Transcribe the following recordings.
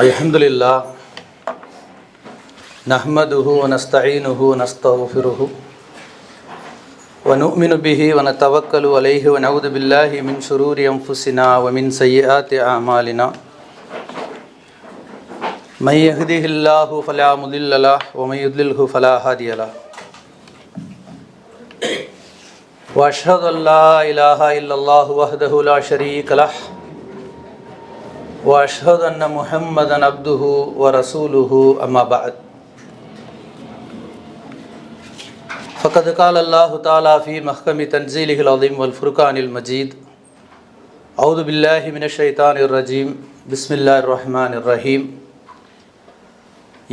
अल्हम्दुलिल्लाह नहमदुहु व नस्तईनुहु व नस्तगफिरुहु व नु'मिनु बिही व नतवक्कलु अलैहि व नऊदु बिल्लाहि मिन शुरूरि अंफुसिना व मिन सय्यिआति अअमालिना मन यहदिहिल्लाहु फला मुदिल्ल लहु व मन युद्लिल्हु फला हादिय लहु व अशहदु अन ला इलाहा इल्लल्लाहु वहदहु ला शरीक लहु व अशहदु अन्न मुहम्मदन अब्दुहु व रसूलुहु अम्मा बअद फ़क़द क़ाल अल्लाहु तआला फ़ी महकमि तंज़ीलिहिल अज़ीम वल फ़ुरक़ानिल मजीद अऊज़ु बिल्लाहि मिनश शैतानिर रजीम बिस्मिल्लाहिर रहमानिर रहीम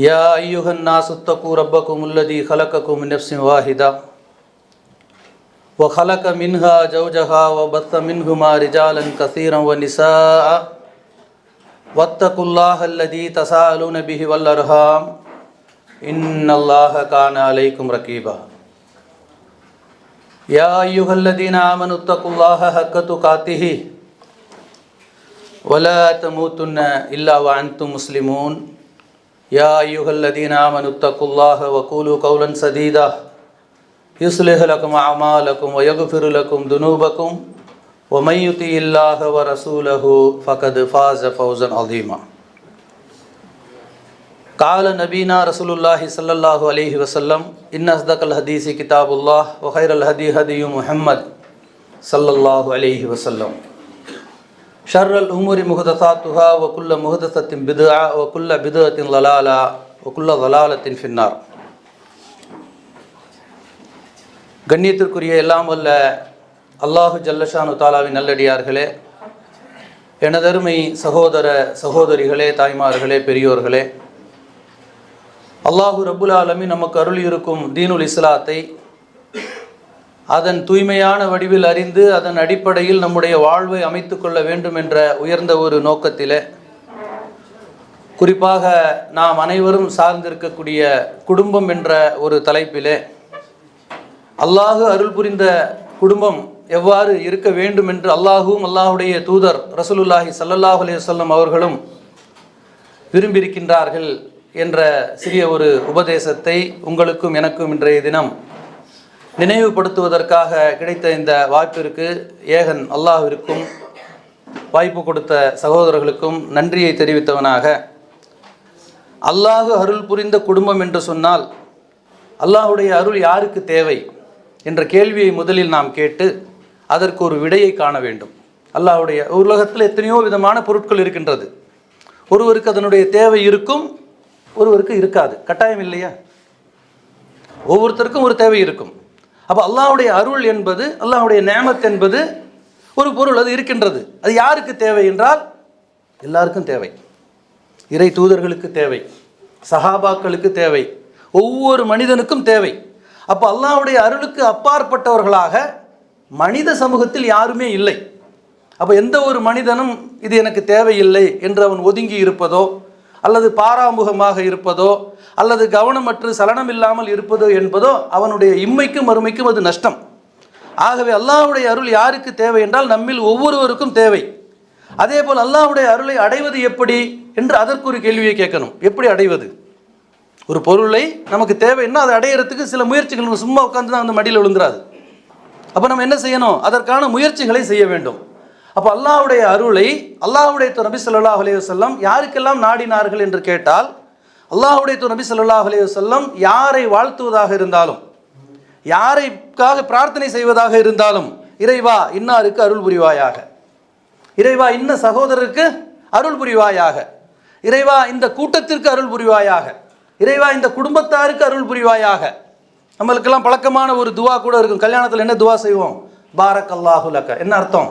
या अय्युहन नासु इत्तक़ू रब्बकुमुल्लज़ी ख़लक़कुम मिन नफ़्सिन वाहिदा व ख़लक़ मिन्हा ज़ौजहा व बस्स मिन्हुमा रिजालन कसीरन व निसाअ वत्तक़ुल्लाहल्लज़ी तसाअलून बिही वल अर्हाम इन्नल्लाह कान अलैकुम रक़ीबा या अय्युहल्लज़ीना आमनु इत्तक़ुल्लाह हक़्क़ तुक़ातिहि वला तमूतुन्न इल्ला व अंतुम मुस्लिमून या अय्युहल्लज़ीना आमनु इत्तक़ुल्लाह व क़ूलू क़ौलन सदीदा युस्लिह लकुम अअमालकुम व यग़फ़िर लकुम दुनूबकुम व मन युतिइल्लाह व रसूलहु फ़क़द फ़ाज़ फ़ौज़न अज़ीमा क़ाल नबीना रसूलुल्लाहि सल्लल्लाहु अलैहि वसल्लम इन्न अस्दक़ल हदीसी किताबुल्लाह व खैरल हदी हदी मुहम्मद सल्लल्लाहु अलैहि वसल्लम शर्रल उमूरि मुहदसातुहा व कुल्ल मुहदसतिन बिदअ व कुल्ल बिदअतिन ज़लाला व कुल्ल ज़लालतिन फिन्नार. கண்ணியத்திற்குரிய எல்லாம் வல்ல அல்லாஹு ஜல்லஷானு தாலாவின் நல்லடியார்களே, எனதருமை சகோதர சகோதரிகளே, தாய்மார்களே, பெரியோர்களே, அல்லாஹு ரப்புல் ஆலமீன் நமக்கு அருளியிருக்கும் தீனுல் இஸ்லாத்தை அதன் தூய்மையான வடிவில் அறிந்து அதன் அடிப்படையில் நம்முடைய வாழ்வை அமைத்து கொள்ள வேண்டும் என்ற உயர்ந்த ஒரு நோக்கத்திலே, குறிப்பாக நாம் அனைவரும் சார்ந்திருக்கக்கூடிய குடும்பம் என்ற ஒரு தலைப்பிலே அல்லாஹு அருள் புரிந்த குடும்பம் எவ்வாறு இருக்க வேண்டும் என்று அல்லாஹுவும் அல்லாஹுடைய தூதர் ரசூலுல்லாஹி ஸல்லல்லாஹு அலைஹி வஸல்லம் அவர்களும் விரும்பியிருக்கின்றார்கள் என்ற சிறிய ஒரு உபதேசத்தை உங்களுக்கும் எனக்கும் இன்றைய தினம் நினைவுபடுத்துவதற்காக கிடைத்த இந்த வாய்ப்பிற்கு ஏகன் அல்லாஹ்விற்கும் வாய்ப்பு கொடுத்த சகோதரர்களுக்கும் நன்றியை தெரிவித்தவனாக, அல்லாஹு அருள் புரிந்த குடும்பம் என்று சொன்னால் அல்லாஹுடைய அருள் யாருக்கு தேவை என்ற கேள்வியை முதலில் நாம் கேட்டு அதற்கு ஒரு விடையை காண வேண்டும். அல்லாஹுடைய உலகத்தில் எத்தனையோ விதமான பொருட்கள் இருக்கின்றது. ஒருவருக்கு அதனுடைய தேவை இருக்கும், ஒருவருக்கு இருக்காது. கட்டாயம் இல்லையா? ஒவ்வொருத்தருக்கும் ஒரு தேவை இருக்கும். அப்போ அல்லாஹுடைய அருள் என்பது, அல்லாஹுடைய நேமத் என்பது ஒரு பொருள், அது இருக்கின்றது. அது யாருக்கு தேவை என்றால் எல்லாருக்கும் தேவை. இறை தூதர்களுக்கு தேவை, சஹாபாக்களுக்கு தேவை, ஒவ்வொரு மனிதனுக்கும் தேவை. அப்போ அல்லாஹுடைய அருளுக்கு அப்பாற்பட்டவர்களாக மனித சமூகத்தில் யாருமே இல்லை. அப்போ எந்த ஒரு மனிதனும் இது எனக்கு தேவையில்லை என்று அவன் ஒதுங்கி இருப்பதோ அல்லது பாராமுகமாக இருப்பதோ அல்லது கவனமற்று சலனம் இல்லாமல் இருப்பதோ என்பதோ அவனுடைய இம்மைக்கும் மறுமைக்கும் அது நஷ்டம். ஆகவே அல்லாஹுடைய அருள் யாருக்கு தேவை என்றால் நம்மில் ஒவ்வொருவருக்கும் தேவை. அதே போல் அல்லாஹுடைய அருளை அடைவது எப்படி என்று அதற்கு ஒரு கேள்வியை கேட்கணும். எப்படி அடைவது? ஒரு பொருளை நமக்கு தேவைன்னா அதை அடையிறதுக்கு சில முயற்சிகள், சும்மா உட்காந்து தான் அந்த மடியில் விழுந்துராது. அப்போ நம்ம என்ன செய்யணும்? அதற்கான முயற்சிகளை செய்ய வேண்டும். அப்போ அல்லாஹுடைய அருளை அல்லாஹுடைய நபி ஸல்லல்லாஹு அலைஹி வஸல்லம் யாருக்கெல்லாம் நாடினார்கள் என்று கேட்டால், அல்லாஹுடைய நபி ஸல்லல்லாஹு அலைஹி வஸல்லம் யாரை வாழ்த்துவதாக இருந்தாலும், யாரைக்காக பிரார்த்தனை செய்வதாக இருந்தாலும், இறைவா இன்னாருக்கு அருள் புரிவாயாக, இறைவா இன்ன சகோதரருக்கு அருள் புரிவாயாக, இறைவா இந்த கூட்டத்திற்கு அருள் புரிவாயாக, இறைவா இந்த குடும்பத்தாருக்கு அருள் புரிவாயாக. நம்மளுக்கெல்லாம் பழக்கமான ஒரு துவா கூட இருக்கும். கல்யாணத்தில் என்ன துவா செய்வோம்? பாரக் அல்லாஹு லக்க. என்ன அர்த்தம்?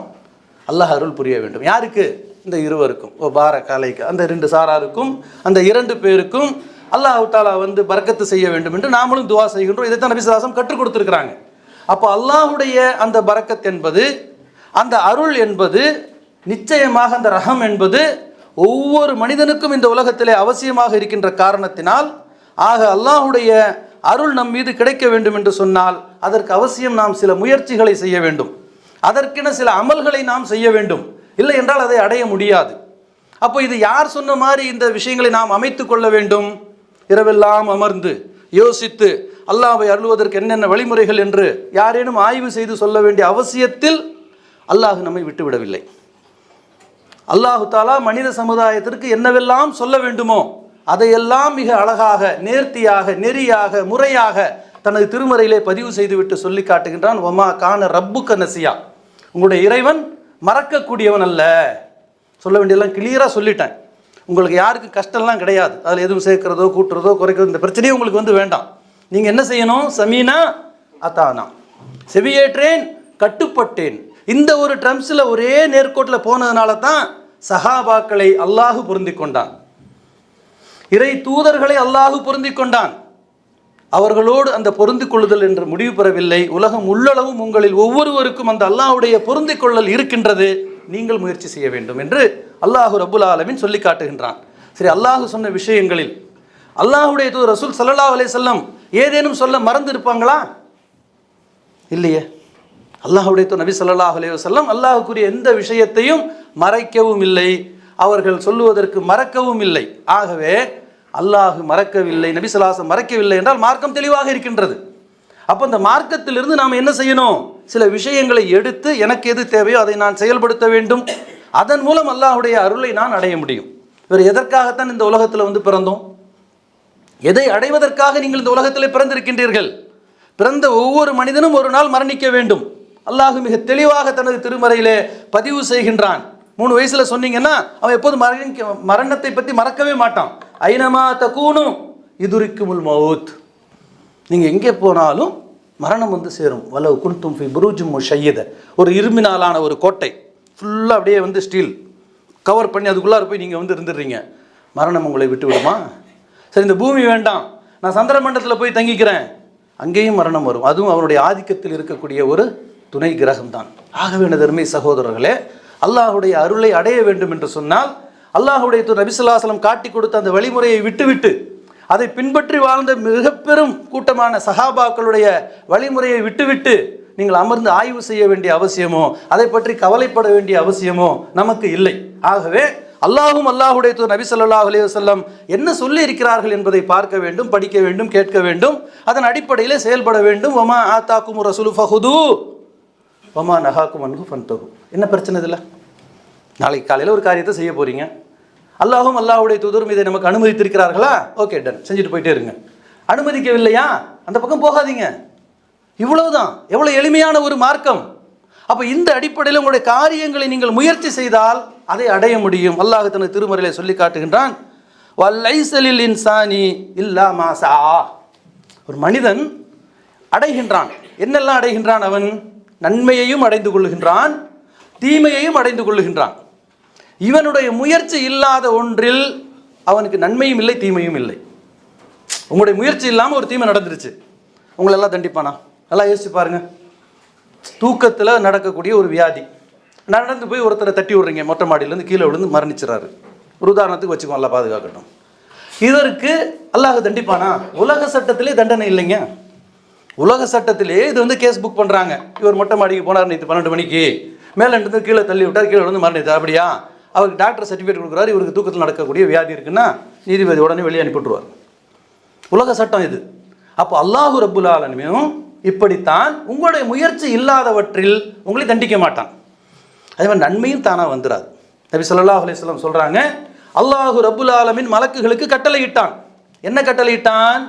அல்லாஹ் அருள் புரிய வேண்டும். யாருக்கு? இந்த இருவருக்கும். ஓ பாரக் அலைக்க, அந்த ரெண்டு சாராருக்கும், அந்த இரண்டு பேருக்கும் அல்லாஹ் தஆலா பரக்கத்து செய்ய வேண்டும் என்று நாமளும் துவா செய்கின்றோம். இதைத்தான் நபி ஸல்லல்லாஹு அலைஹி வஸல்லம் கற்றுக் கொடுத்துருக்கிறாங்க. அப்போ அல்லாஹுடைய அந்த பரக்கத் என்பது, அந்த அருள் என்பது நிச்சயமாக, அந்த ரஹம் என்பது ஒவ்வொரு மனிதனுக்கும் இந்த உலகத்திலே அவசியமாக இருக்கின்ற காரணத்தினால், ஆக அல்லாஹுடைய அருள் நம் மீது கிடைக்க வேண்டும் என்று சொன்னால் அதற்கு அவசியம் நாம் சில முயற்சிகளை செய்ய வேண்டும். அதற்கென சில அமல்களை நாம் செய்ய வேண்டும். இல்லை என்றால் அதை அடைய முடியாது. அப்போ இது யார் சொன்ன மாதிரி இந்த விஷயங்களை நாம் அமைத்து கொள்ள வேண்டும்? இரவெல்லாம் அமர்ந்து யோசித்து அல்லாஹ்வை அருள்வதற்கு என்னென்ன வழிமுறைகள் என்று யாரேனும் ஆய்வு செய்து சொல்ல வேண்டிய அவசியத்தில் அல்லாஹ் நம்மை விட்டுவிடவில்லை. அல்லாஹு தாலா மனித சமுதாயத்திற்கு என்னவெல்லாம் சொல்ல வேண்டுமோ அதையெல்லாம் மிக அழகாக, நேர்த்தியாக, நெறியாக, முறையாக தனது திருமறையிலே பதிவு செய்துவிட்டு சொல்லி காட்டுகின்றான். ஒமா கான ரப்புக்க நசியா, உங்களுடைய இறைவன் மறக்கக்கூடியவன் அல்ல. சொல்ல வேண்டியெல்லாம் கிளியராக சொல்லிட்டேன். உங்களுக்கு யாருக்கு கஷ்டம்லாம் கிடையாது. அதில் எதுவும் சேர்க்கிறதோ கூட்டுறதோ குறைக்கிறதோ இந்த பிரச்சனையே உங்களுக்கு வேண்டாம். நீங்கள் என்ன செய்யணும்? சமீனா அத்தானா, செவியேற்றேன் கட்டுப்பட்டேன். இந்த ஒரு ட்ரம்ஸில் ஒரே நேர்கோட்டில் போனதுனால தான் சஹாபாக்களை அல்லாஹு பொருந்தி கொண்டான், இறை தூதர்களை அல்லாஹு பொருந்தி கொண்டான். அவர்களோடு அந்த பொருந்தி கொள்ளுதல் என்று முடிவு பெறவில்லை. உலகம் உள்ளளவும் உங்களில் ஒவ்வொருவருக்கும் அந்த அல்லாஹுடைய பொருந்தி கொள்ளல் இருக்கின்றது, நீங்கள் முயற்சி செய்ய வேண்டும் என்று அல்லாஹு ரப்புல் ஆலமீன் சொல்லி காட்டுகின்றான். சரி, அல்லாஹு சொன்ன விஷயங்களில் அல்லாஹுடைய தூதர் ரசூல் ஸல்லல்லாஹு அலைஹி வஸல்லம் ஏதேனும் சொல்ல மறந்து இருப்பாங்களா? இல்லையே. அல்லாஹுடைய தூதர் நபி ஸல்லல்லாஹு அலைஹி வஸல்லம் அல்லாஹ்வுக்குரிய எந்த விஷயத்தையும் மறைக்கவும் இல்லை, அவர்கள் சொல்லுவதற்கு மறக்கவும் இல்லை. ஆகவே அல்லாஹ் மறக்கவில்லை, நபி ஸல்லல்லாஹு அலைஹி வஸல்லம் மறக்கவில்லை என்றால் மார்க்கம் தெளிவாக இருக்கின்றது. அப்போ இந்த மார்க்கத்திலிருந்து நாம் என்ன செய்யணும்? சில விஷயங்களை எடுத்து எனக்கு எது தேவையோ அதை நான் செயல்படுத்த வேண்டும். அதன் மூலம் அல்லாஹுடைய அருளை நான் அடைய முடியும். இவர் எதற்காகத்தான் இந்த உலகத்தில் பிறந்தோம்? எதை அடைவதற்காக நீங்கள் இந்த உலகத்தில் பிறந்திருக்கின்றீர்கள்? பிறந்த ஒவ்வொரு மனிதனும் ஒரு நாள் மரணிக்க வேண்டும். அல்லாஹ் மிக தெளிவாக தனது திருமறையிலே பதிவு செய்கின்றான். 3 வயசுல சொன்னீங்கன்னா அவன் எப்போதும் மரணத்தை பற்றி மறக்கவே மாட்டான். ஐனமா தகூனு இதுரிக்குமுல் மௌத், நீங்கள் எங்கே போனாலும் மரணம் சேரும். வலவ் குன்தும் ஃபி புரூஜின் முஷய்யத, ஒரு இரும்பினாலான ஒரு கோட்டை ஃபுல்லாக அப்படியே ஸ்டீல் கவர் பண்ணி அதுக்குள்ளார போய் நீங்கள் இருந்துடுறீங்க, மரணம் உங்களை விட்டு விடுமா? சரி, இந்த பூமி வேண்டாம், நான் சந்திர மண்டலத்தில் போய் தங்கிக்கிறேன், அங்கேயும் மரணம் வரும். அதுவும் அவருடைய ஆதிக்கத்தில் இருக்கக்கூடிய ஒரு துணை கிரகம்தான். ஆகவே எனதருமை சகோதரர்களே, அல்லாஹுடைய அருளை அடைய வேண்டும் என்று சொன்னால் அல்லாஹுடைய நபி ஸல்லல்லாஹு அலைஹி வஸல்லம் காட்டி கொடுத்த அந்த வழிமுறையை விட்டுவிட்டு அதை பின்பற்றி வாழ்ந்த மிக பெரும் கூட்டமான சஹாபாக்களுடைய வழிமுறையை விட்டுவிட்டு நீங்கள் அமர்ந்து ஆய்வு செய்ய வேண்டிய அவசியமோ அதை பற்றி கவலைப்பட வேண்டிய அவசியமோ நமக்கு இல்லை. ஆகவே அல்லாஹும் அல்லாஹுடைய நபி ஸல்லல்லாஹு அலைஹி வஸல்லம் என்ன சொல்லி இருக்கிறார்கள் என்பதை பார்க்க வேண்டும், படிக்க வேண்டும், கேட்க வேண்டும், அதன் அடிப்படையில் செயல்பட வேண்டும். வமா ஆத்தாக்கும் ரசூலு ஃபஹுது வமா நஹாக்கும் அன்ஹு ஃபன்தஹு. என்ன பிரச்சனை இதில்? நாளைக்கு காலையில் ஒரு காரியத்தை செய்ய போகிறீங்க, அல்லாஹும் அல்லாஹுடைய தூதரும் இதை நமக்கு அனுமதித்திருக்கிறார்களா? ஓகே, டன், செஞ்சுட்டு போயிட்டே இருங்க. அனுமதிக்கவில்லையா? அந்த பக்கம் போகாதீங்க. இவ்வளவுதான். எவ்வளோ எளிமையான ஒரு மார்க்கம். அப்போ இந்த அடிப்படையில் உங்களுடைய காரியங்களை நீங்கள் முயற்சி செய்தால் அதை அடைய முடியும். அல்லாஹ் தனது திருமறையிலே சொல்லி காட்டுகின்றான், வல்லைஸலில் இன்சானி இல்லா மா சா. ஒரு மனிதன் அடைகின்றான், என்னெல்லாம் அடைகின்றான்? அவன் நன்மையையும் அடைந்து கொள்ளுகின்றான், தீமையையும் அடைந்து கொள்ளுகின்றான். இவனுடைய முயற்சி இல்லாத ஒன்றில் அவனுக்கு நன்மையும் இல்லை, தீமையும் இல்லை. உங்களுடைய முயற்சி இல்லாமல் ஒரு தீமை நடந்துருச்சு, உங்களெல்லாம் தண்டிப்பானா? நல்லா யோசிச்சு பாருங்க. தூக்கத்தில் நடக்கக்கூடிய ஒரு வியாதி, நடந்து போய் ஒருத்தரை தட்டி விடுறீங்க, மொட்டை மாடியிலேருந்து கீழே விழுந்து மரணிச்சிடறாரு. ஒரு உதாரணத்துக்கு வச்சுக்கோ, நல்லா பாதுகாக்கட்டும். இதற்கு அல்லாஹ் தண்டிப்பானா? உலக சட்டத்திலே தண்டனை இல்லைங்க. உலக சட்டத்திலே இது கேஸ் புக் பண்ணுறாங்க. இவர் மொட்டை மாடிக்கு போனார் நேற்று 12 மணிக்கு, மேலே இருந்து கீழே தள்ளி விட்டார், கீழே விழுந்து மரணித்தார். அப்படியா? அவருக்கு டாக்டர் சர்டிஃபிகேட் கொடுக்குறாரு, இவருக்கு தூக்கத்தில் நடக்கக்கூடிய வியாதி இருக்குன்னா நீதிபதி உடனே வெளியே அனுப்பிவிட்டுருவார். உலக சட்டம் இது. அப்போ அல்லாஹு ரப்புல் ஆலமீனும் இப்படித்தான் உங்களுடைய முயற்சி இல்லாதவற்றில் உங்களை தண்டிக்க மாட்டான். அதே மாதிரி நன்மையும் தானாக வந்துடாது. நபி ஸல்லல்லாஹு அலைஹி வஸல்லம் சொல்கிறாங்க, அல்லாஹு ரப்புல் ஆலமீன் மலக்குகளுக்கு கட்டளையிட்டான். என்ன கட்டளையிட்டான்?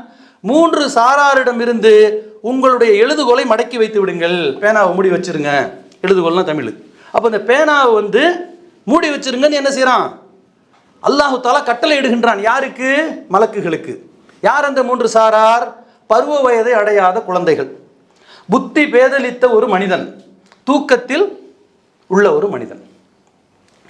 3 சாராரிடம் இருந்து உங்களுடைய எழுதுகோலை மடக்கி வைத்து விடுங்கள். பேனாவை மூடி வச்சிருங்க. எழுதுகோல்னா தமிழ். அப்போ இந்த பேனாவை மூடி வச்சிருங்கன்னு என்ன செய்கிறான்? அல்லாஹு தஆலா கட்டளை இடுகின்றான். யாருக்கு? மலக்குகளுக்கு. யார் அந்த 3 சாரார்? பருவ வயதை அடையாத குழந்தைகள், புத்தி பேதலித்த ஒரு மனிதன், தூக்கத்தில் உள்ள ஒரு மனிதன்.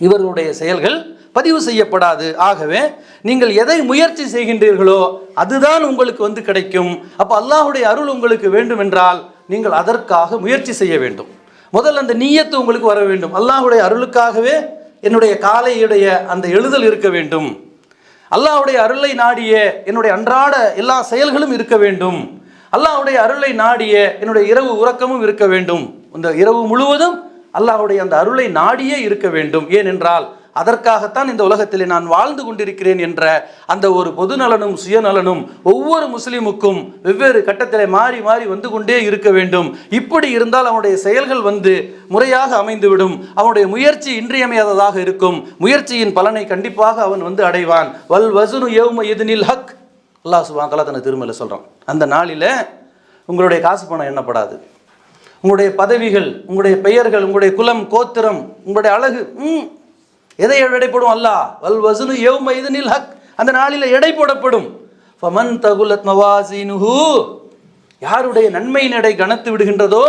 இவர்களுடைய செயல்கள் பதிவு செய்யப்படாது. ஆகவே நீங்கள் எதை முயற்சி செய்கின்றீர்களோ அதுதான் உங்களுக்கு கிடைக்கும். அப்போ அல்லாஹுடைய அருள் உங்களுக்கு வேண்டும் என்றால் நீங்கள் அதற்காக முயற்சி செய்ய வேண்டும். முதல்ல அந்த நீயத்து உங்களுக்கு வர வேண்டும். அல்லாஹுடைய அருளுக்காகவே என்னுடைய காலையுடைய அந்த எழுதல் இருக்க வேண்டும். அல்லாஹுடைய அருளை நாடிய என்னுடைய அன்றாட எல்லா செயல்களும் இருக்க வேண்டும். அல்லாஹுடைய அருளை நாடிய என்னுடைய இரவு உறக்கமும் இருக்க வேண்டும். இந்த இரவு முழுவதும் அல்லாஹுடைய அந்த அருளை நாடியே இருக்க வேண்டும். ஏனென்றால் அதற்காகத்தான் இந்த உலகத்திலே நான் வாழ்ந்து கொண்டிருக்கிறேன் என்ற அந்த ஒரு பொதுநலனும் சுயநலனும் ஒவ்வொரு முஸ்லீமுக்கும் வெவ்வேறு கட்டத்திலே மாறி மாறி வந்து கொண்டே இருக்க வேண்டும். இப்படி இருந்தால் அவனுடைய செயல்கள் முறையாக அமைந்துவிடும். அவனுடைய முயற்சி இன்றியமையாததாக இருக்கும். முயற்சியின் பலனை கண்டிப்பாக அவன் அடைவான். வல் வஸ்னு யௌம இத்னில் ஹக். அல்லாஹ் சுப்ஹானஹு வ தஆலா தன் திருமறையில சொல்றான். அந்த நாளில் உங்களுடைய காசு பணம் எண்ணப்படாது. உங்களுடைய பதவிகள், உங்களுடைய பெயர்கள், உங்களுடைய குலம், கோத்திரம், உங்களுடைய அழகு, எதை எடைப்படும்? அல்லாஹ் வல் வஸ்னு யௌம இத்னில் ஹக். அந்த நாளில் எடை போடப்படும். ஃபமன் தகுலத் மவாஸினுஹு, யாருடைய நன்மையின் எடை கனத்து விடுகின்றதோ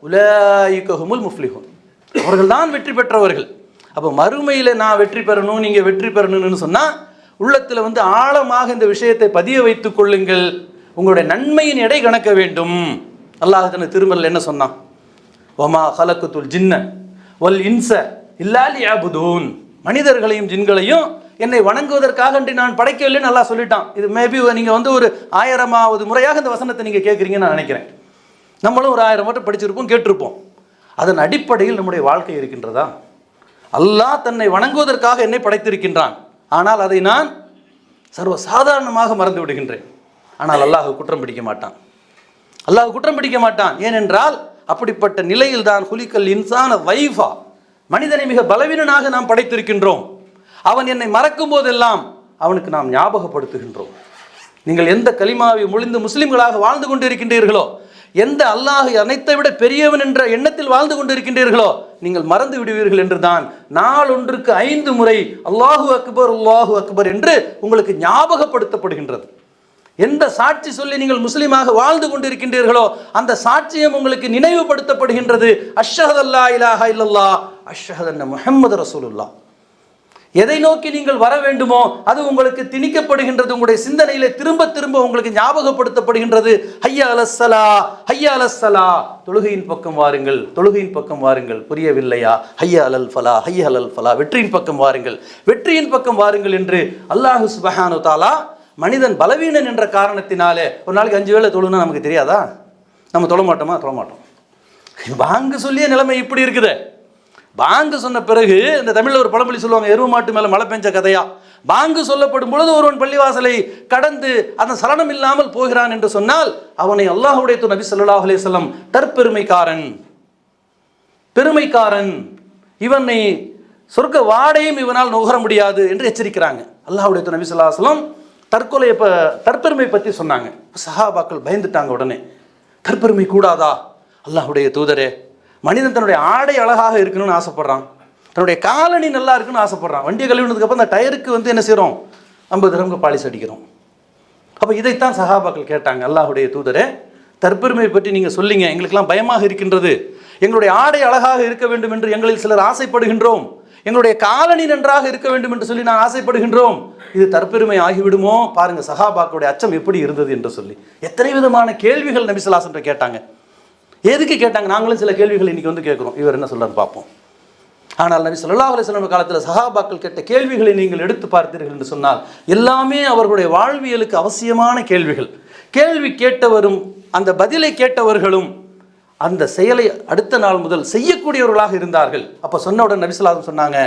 உலாயிக ஹுமுல் முஃப்லிஹூன், அவர்கள் தான் வெற்றி பெற்றவர்கள். அப்போ மறுமையில் நான் வெற்றி பெறணும், நீங்கள் வெற்றி பெறணும்னு சொன்னால் உள்ளத்தில் ஆழமாக இந்த விஷயத்தை பதிய வைத்துக் கொள்ளுங்கள். உங்களுடைய நன்மையின் எடை கணக்க வேண்டும். அல்லாஹ் தன் திருமறையில் என்ன சொன்னான்? வமா ஹலக்குத்துல் ஜின்ன வல் இன்ச இல்லா லியஅபுதூன், மனிதர்களையும் ஜின்களையும் என்னை வணங்குவதற்காக நான் படைக்கவில்லைன்னு அல்லாஹ் சொல்லிட்டான். இது மேபி நீங்கள் ஒரு 1000வது முறையாக இந்த வசனத்தை நீங்கள் கேட்குறீங்கன்னு நான் நினைக்கிறேன். நம்மளும் ஒரு 1000 மட்டும் படிச்சிருப்போம், கேட்டிருப்போம். அதன் அடிப்படையில் நம்முடைய வாழ்க்கை இருக்கின்றதா? அல்லாஹ் தன்னை வணங்குவதற்காக என்னை படைத்திருக்கின்றான். ஆனால் அதை நான் சர்வசாதாரணமாக மறந்து விடுகின்றேன். ஆனால் அல்லாஹ் குற்றம் பிடிக்க மாட்டான். அல்லாஹ் குற்றம் பிடிக்க மாட்டான். ஏனென்றால் அப்படிப்பட்ட நிலையில் தான் குலிக்கல் இன்சான வைஃபா, மனிதனை மிக பலவீனனாக நாம் படைத்திருக்கின்றோம். அவன் என்னை மறக்கும் போதெல்லாம் அவனுக்கு நாம் ஞாபகப்படுத்துகின்றோம். நீங்கள் எந்த கலிமாவை முழிந்து முஸ்லிம்களாக வாழ்ந்து கொண்டிருக்கின்றீர்களோ, எந்த அல்லாஹ் அனைத்தை விட பெரியவன் என்ற எண்ணத்தில் வாழ்ந்து கொண்டிருக்கின்றீர்களோ, நீங்கள் மறந்து விடுவீர்கள் என்றுதான் நாளொன்றுக்கு 5 முறை அல்லாஹு அக்பர் என்று உங்களுக்கு ஞாபகப்படுத்தப்படுகின்றது. எந்த சாட்சி சொல்லி நீங்கள் முஸ்லீமாக வாழ்ந்து கொண்டிருக்கின்றீர்களோ அந்த சாட்சியம் உங்களுக்கு நினைவுபடுத்தப்படுகின்றது. அஷ்ஹது அல்லா இலாஹா இல்லல்லாஹ் அஷ்ஹது அன்ன முஹம்மது ரசூலுல்லாஹ். எதை நோக்கி நீங்கள் வர வேண்டுமோ அது உங்களுக்கு திணிக்கப்படுகின்றது. உங்களுடைய சிந்தனையிலே திரும்ப திரும்ப உங்களுக்கு ஞாபகப்படுத்தப்படுகின்றது. ஹய்யா அலஸ்ஸலா, ஹய்யா அலஸ்ஸலா, தொழுகையின் பக்கம் வாருங்கள், தொழுகையின் பக்கம் வாருங்கள். புரியவில்லையா? ஹய்யா அலல் ஃபலா, ஹய்யா அலல் ஃபலா, வெற்றியின் பக்கம் வாருங்கள், வெற்றியின் பக்கம் வாருங்கள் என்று அல்லாஹ் சுப்ஹானஹு தஆலா மனிதன் பலவீனன் என்ற காரணத்தினாலே ஒரு நாளைக்கு 5 வேளை தொழுனா நமக்கு தெரியாதா? நம்ம தொழ மாட்டோமா? தொழ மாட்டோம். பாங்கு சொல்லிய நிலைமை இப்படி இருக்குது. பாங்கு சொன்ன பிறகு இந்த தமிழில் ஒரு பழமொழி சொல்லுவாங்க, எருவு மாட்டு மேலே மழை பெஞ்ச கதையா. பாங்கு சொல்லப்படும் பொழுது ஒருவன் பள்ளிவாசலை கடந்து அந்த சலனம் இல்லாமல் போகிறான் என்று சொன்னால் அவனை அல்லாஹ்வுடைய தூதர் நபி ஸல்லல்லாஹு அலைஹி வஸல்லம் தற்பெருமைக்காரன், பெருமைக்காரன், இவனை சொர்க்க வாடையும் இவனால் நுகர முடியாது என்று எச்சரிக்கிறாங்க. அல்லாஹ்வுடைய தூதர் நபி ஸல்லல்லாஹு அலைஹி வஸல்லம் தற்பெருமை பற்றி சொன்னாங்க. சஹாபாக்கள் பயந்துட்டாங்க. உடனே தற்பெருமை கூடாதா? அல்லாஹ்வுடைய தூதரே, மனிதன் தன்னுடைய ஆடை அழகாக இருக்கணும்னு ஆசைப்படுறான், தன்னுடைய காலணி நல்லா இருக்குன்னு ஆசைப்படுறான். வண்டியை கழுவினதுக்கப்புறம் அந்த டயருக்கு என்ன செய்கிறோம்? 50 திரம்க்கு பாலிஸ் அடிக்கிறோம். அப்போ இதைத்தான் சஹாபாக்கள் கேட்டாங்க. அல்லாஹ்வுடைய தூதரே, தற்பெருமை பற்றி நீங்கள் சொல்லிங்க, எங்களுக்கெல்லாம் பயமாக இருக்கின்றது. எங்களுடைய ஆடை அழகாக இருக்க வேண்டும் என்று எங்களில் சிலர் ஆசைப்படுகின்றோம். எங்களுடைய காலணி நன்றாக இருக்க வேண்டும் என்று சொல்லி நான் ஆசைப்படுகின்றோம். இது தற்பெருமை ஆகிவிடுமோ? பாருங்க சஹாபாக்களுடைய அச்சம் எப்படி இருந்தது என்று சொல்லி. எத்தனை விதமான கேள்விகள் நபி ஸல்லல்லாஹு அலைஹி வஸல்லம் கேட்டாங்க. எதுக்கு கேட்டாங்க? நாங்களும் சில கேள்விகள் இன்னைக்கு கேட்குறோம். இவர் என்ன சொல்றாரு பார்ப்போம். ஆனால் நபி ஸல்லல்லாஹு அலைஹி வஸல்லம் காலத்தில் சஹாபாக்கள் கேட்ட கேள்விகளை நீங்கள் எடுத்து பார்த்தீர்கள் என்று சொன்னால் எல்லாமே அவர்களுடைய வாழ்வியலுக்கு அவசியமான கேள்விகள். கேள்வி கேட்டவரும் அந்த பதிலை கேட்டவர்களும் அந்த செயலை அடுத்த நாள் முதல் செய்யக்கூடியவர்களாக இருந்தார்கள். அப்போ சொன்னவுடன் நபி ஸல்லல்லாஹு அலைஹி வஸல்லம் சொன்னாங்க,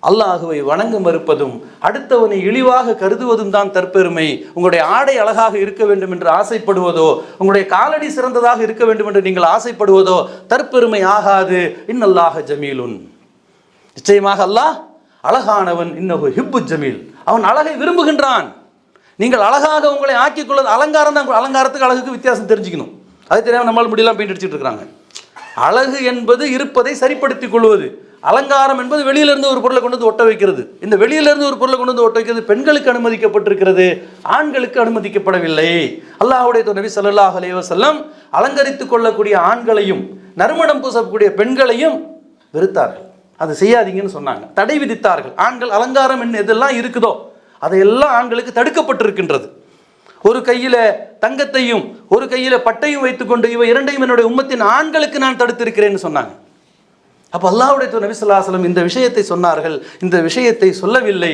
அல்லாஹுவை வணங்க மறுப்பதும் அடுத்தவனை இழிவாக கருதுவதும் தான் தற்பெருமை. உங்களுடைய ஆடை அழகாக இருக்க வேண்டும் என்று ஆசைப்படுவதோ, உங்களுடைய காலடி சிறந்ததாக இருக்க வேண்டும் என்று நீங்கள் ஆசைப்படுவதோ தற்பெருமை ஆகாது. இன்னல்லாஹ ஜமீலுன், நிச்சயமாக அல்லாஹ் அழகானவன். இன்னஹு ஹிப்பு ஜமீல், அவன் அழகை விரும்புகின்றான். நீங்கள் அழகாக உங்களை ஆக்கிக் கொள்வது அலங்காரம் தான். அலங்காரத்துக்கு அழகுக்கு வித்தியாசம் தெரிஞ்சுக்கணும். அது தெரியாமல் நம்மளால் முடியெல்லாம் பெயிண்ட் அடிச்சுட்டு இருக்கிறாங்க. அழகு என்பது இருப்பதை சரிப்படுத்திக் கொள்வது, அலங்காரம் என்பது வெளியிலிருந்து ஒரு பொருளை கொண்டு வந்து ஒட்ட வைக்கிறது. இந்த வெளியிலிருந்து ஒரு பொருளை கொண்டு வந்து ஒட்ட வைக்கிறது பெண்களுக்கு அனுமதிக்கப்பட்டிருக்கிறது, ஆண்களுக்கு அனுமதிக்கப்படவில்லை. அல்லாஹ்வுடைய தூதர் நபி ஸல்லல்லாஹு அலைஹி வஸல்லம் அலங்கரித்துக் கொள்ளக்கூடிய ஆண்களையும் நறுமணம் பூசக்கூடிய பெண்களையும் வெறுத்தார்கள். அது செய்யாதீங்கன்னு சொன்னாங்க, தடை விதித்தார்கள். ஆண்கள் அலங்காரம் என்ன எதெல்லாம் இருக்குதோ அதையெல்லாம் ஆண்களுக்கு தடுக்கப்பட்டிருக்கின்றது. ஒரு கையில தங்கத்தையும் ஒரு கையில பட்டையும் வைத்துக்கொண்டு இவை இரண்டையும் என்னுடைய உம்மத்தின் ஆண்களுக்கு நான் தடுத்திருக்கிறேன்னு சொன்னாங்க. அப்போ அல்லாஹ்வுடைய தூதர் நபி ஸல்லல்லாஹு அலைஹி வஸல்லம் இந்த விஷயத்தை சொன்னார்கள். இந்த விஷயத்தை சொல்லவில்லை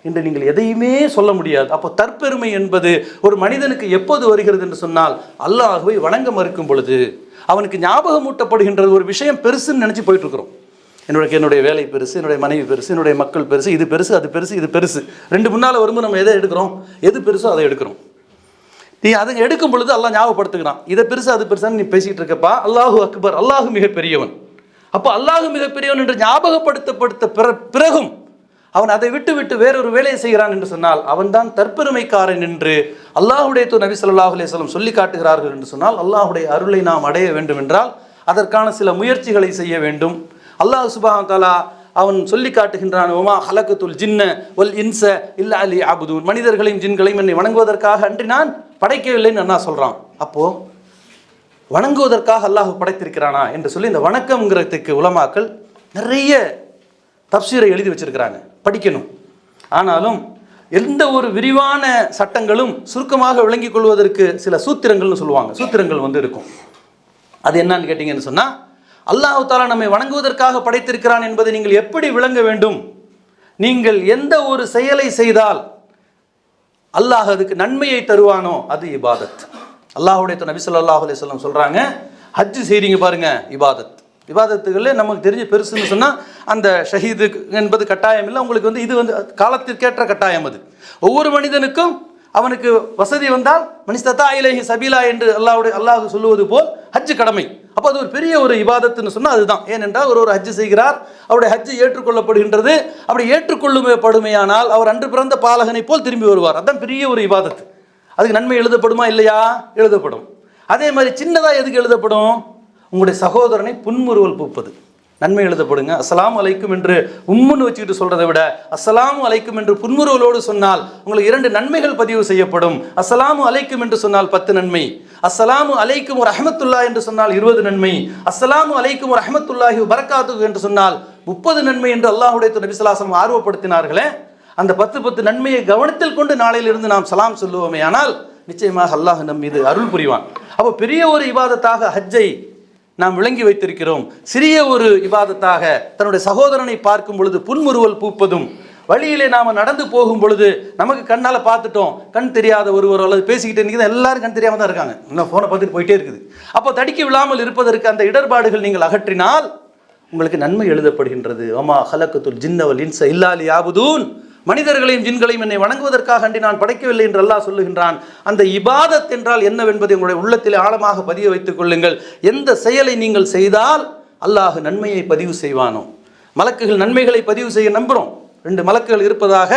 என்று நீங்கள் எதையுமே சொல்ல முடியாது. அப்போ தற்பெருமை என்பது ஒரு மனிதனுக்கு எப்போது வருகிறது என்று சொன்னால் அல்லாஹ்வை வணங்க மறுக்கும் பொழுது அவனுக்கு ஞாபகம் ஊட்டப்படுகின்றது. ஒரு விஷயம் பெருசுன்னு நினச்சி போயிட்டு இருக்கிறோம். என்னுடைய வேலை பெருசு, என்னுடைய மனைவி பெருசு, என்னுடைய மக்கள் பெருசு, இது பெருசு, அது பெருசு, இது பெருசு. ரெண்டு முன்னால் வரும்போது நம்ம எதை எடுக்கிறோம்? எது பெருசோ அதை எடுக்கிறோம். நீ அதை எடுக்கும் பொழுது அல்லாஹ் ஞாபகப்படுத்துகிறான், இதை பெருசு அது பெருசான்னு நீ பேசிக்கிட்டு இருக்கப்பா, அல்லாஹு அக்பர், அல்லாஹு மிகப்பெரியவன். அப்போ அல்லாஹு மிகப்பெரியவன் என்று ஞாபகப்படுத்த பிறகும் அவன் அதை விட்டு வேறொரு வேலையை செய்கிறான் என்று சொன்னால் அவன்தான் தற்பெருமைக்காரன் என்று அல்லாஹுடைய நபி ஸல்லல்லாஹு அலைஹி வஸல்லம் சொல்லி காட்டுகிறார்கள் என்று சொன்னால், அல்லாஹுடைய அருளை நாம் அடைய வேண்டும் என்றால் அதற்கான சில முயற்சிகளை செய்ய வேண்டும். அல்லாஹ் சுப்ஹானஹு வ தஆலா அவன் சொல்லி காட்டுகின்றான், ஒமா ஹலக்கத்துல் ஜின்ன வல் இன்ச இல்லா லியஅபுதூன், மனிதர்களையும் ஜின்களையும் என்னை வணங்குவதற்காக அன்றி நான் படைக்கவில்லைன்னு அல்லாஹ் சொல்கிறான். அப்போது வணங்குவதற்காக அல்லாஹ் படைத்திருக்கிறானா என்று சொல்லி இந்த வணக்கம்ங்கிறதுக்கு உலமாக்கள் நிறைய தப்சீரை எழுதி வச்சிருக்கிறாங்க, படிக்கணும். ஆனாலும் எந்த ஒரு விரிவான சட்டங்களும் சுருக்கமாக விளங்கிக் கொள்வதற்கு சில சூத்திரங்கள்னு சொல்லுவாங்க, சூத்திரங்கள் இருக்கும். அது என்னன்னு கேட்டிங்கன்னு சொன்னால், அல்லாஹ் தஆலா நம்மை வணங்குவதற்காக படைத்திருக்கிறான் என்பதை நீங்கள் எப்படி விளங்க வேண்டும்? நீங்கள் எந்த ஒரு செயலை செய்தால் அல்லாஹ் அதுக்கு நன்மையை தருவானோ அது இபாதத். அல்லாஹ்வுடைய நபி ஸல்லல்லாஹு அலைஹி வஸல்லம் சொல்கிறாங்க, ஹஜ் செய்கிறீங்க பாருங்க, இபாதத்துகளில் நமக்கு தெரிஞ்ச பெருசுன்னு சொன்னால் அந்த ஷஹீது என்பது கட்டாயம் இல்லை. உங்களுக்கு இது காலத்திற்கேற்ற கட்டாயம். அது ஒவ்வொரு மனிதனுக்கும் அவனுக்கு வசதி வந்தால் மனிஸ்தத்தா இலைஹி சபீலா என்று அல்லாஹ் சொல்லுவது போல் ஹஜ் கடமை. அப்போ அது ஒரு பெரிய ஒரு இபாதத்துன்னு சொன்னால் அதுதான். ஏனென்றால் ஒரு ஹஜ் செய்கிறார், அவருடைய ஹஜ் ஏற்றுக்கொள்ளப்படுகின்றது. அப்படி ஏற்றுக்கொள்ளப்படுமையானால் அவர் அன்று பிறந்த பாலகனை போல் திரும்பி வருவார். அதுதான் பெரிய ஒரு இபாதத்து. அதுக்கு நன்மை எழுதப்படுமா இல்லையா? எழுதப்படும். அதே மாதிரி சின்னதாக எதுக்கு எழுதப்படும்? உங்களுடைய சகோதரனை புன்முறுவல் பூப்பது நன்மை எழுதப்படுங்க. அஸ்ஸலாமு அலைக்கும் என்று உம்முன்னு வச்சுக்கிட்டு சொல்றதை விட அஸ்ஸலாமு அலைக்கும் என்று புன்முறுவலோடு சொன்னால் உங்களுக்கு 2 நன்மைகள் பதிவு செய்யப்படும். அஸ்ஸலாமு அலைக்கும் என்று சொன்னால் 10 நன்மை, அஸ்ஸலாமு அலைக்கும் ரஹ்மத்துல்லாஹி என்று சொன்னால் 20 நன்மை, அஸ்ஸலாமு அலைக்கும் ரஹ்மத்துல்லாஹி பரக்காத்துஹு என்று சொன்னால் 30 நன்மை என்று அல்லாஹ்வுடைய நபி ஸல்லல்லாஹு அலைஹி வஸல்லம் ஆர்வப்படுத்தினார்களே. அந்த 10 நன்மையை கவனத்தில் கொண்டு நாளையிலிருந்து நாம் சலாம் சொல்லுவோமே ஆனால் நிச்சயமாக அல்லாஹ் நம் மீது அருள் புரிவான். அப்போ பெரிய ஒரு இபாதத்தாக ஹஜ்ஜை நாம் விளங்கி வைத்திருக்கிறோம். சிறிய ஒரு இபாதத்தாக தன்னுடைய சகோதரனை பார்க்கும் பொழுது புன்முறுவல் பூப்பதும், வழியிலே நாம் நடந்து போகும் பொழுது நமக்கு கண்ணால் பார்த்துட்டோம், கண் தெரியாத ஒருவர் அல்லது பேசிக்கிட்டே நிற்கிறது, எல்லாரும் கண் தெரியாமல் தான் இருக்காங்க, இன்னும் ஃபோனை பார்த்துட்டு போயிட்டே இருக்குது. அப்போ தடுக்கி விழாமல் இருப்பதற்கு அந்த இடர்பாடுகள் நீங்கள் அகற்றினால் உங்களுக்கு நன்மை எழுதப்படுகின்றது. ஒமா ஹலக்கத்துல் ஜின்ன வல் இன்ஸ இல்லா லியஅபுதூன், மனிதர்களையும் ஜின்களையும் என்னை வணங்குவதற்காக அன்றி நான் படைக்கவில்லை என்று அல்லாஹ் சொல்லுகின்றான். அந்த இபாதத் என்றால் என்னவென்பதை உங்களுடைய உள்ளத்தில் ஆழமாக பதிய வைத்துக் கொள்ளுங்கள். எந்த செயலை நீங்கள் செய்தால் அல்லாஹ் நன்மையை பதிவு செய்வானோ, மலக்குகள் நன்மைகளை பதிவு செய்ய நம்புகிறோம். 2 மலக்குகள் இருப்பதாக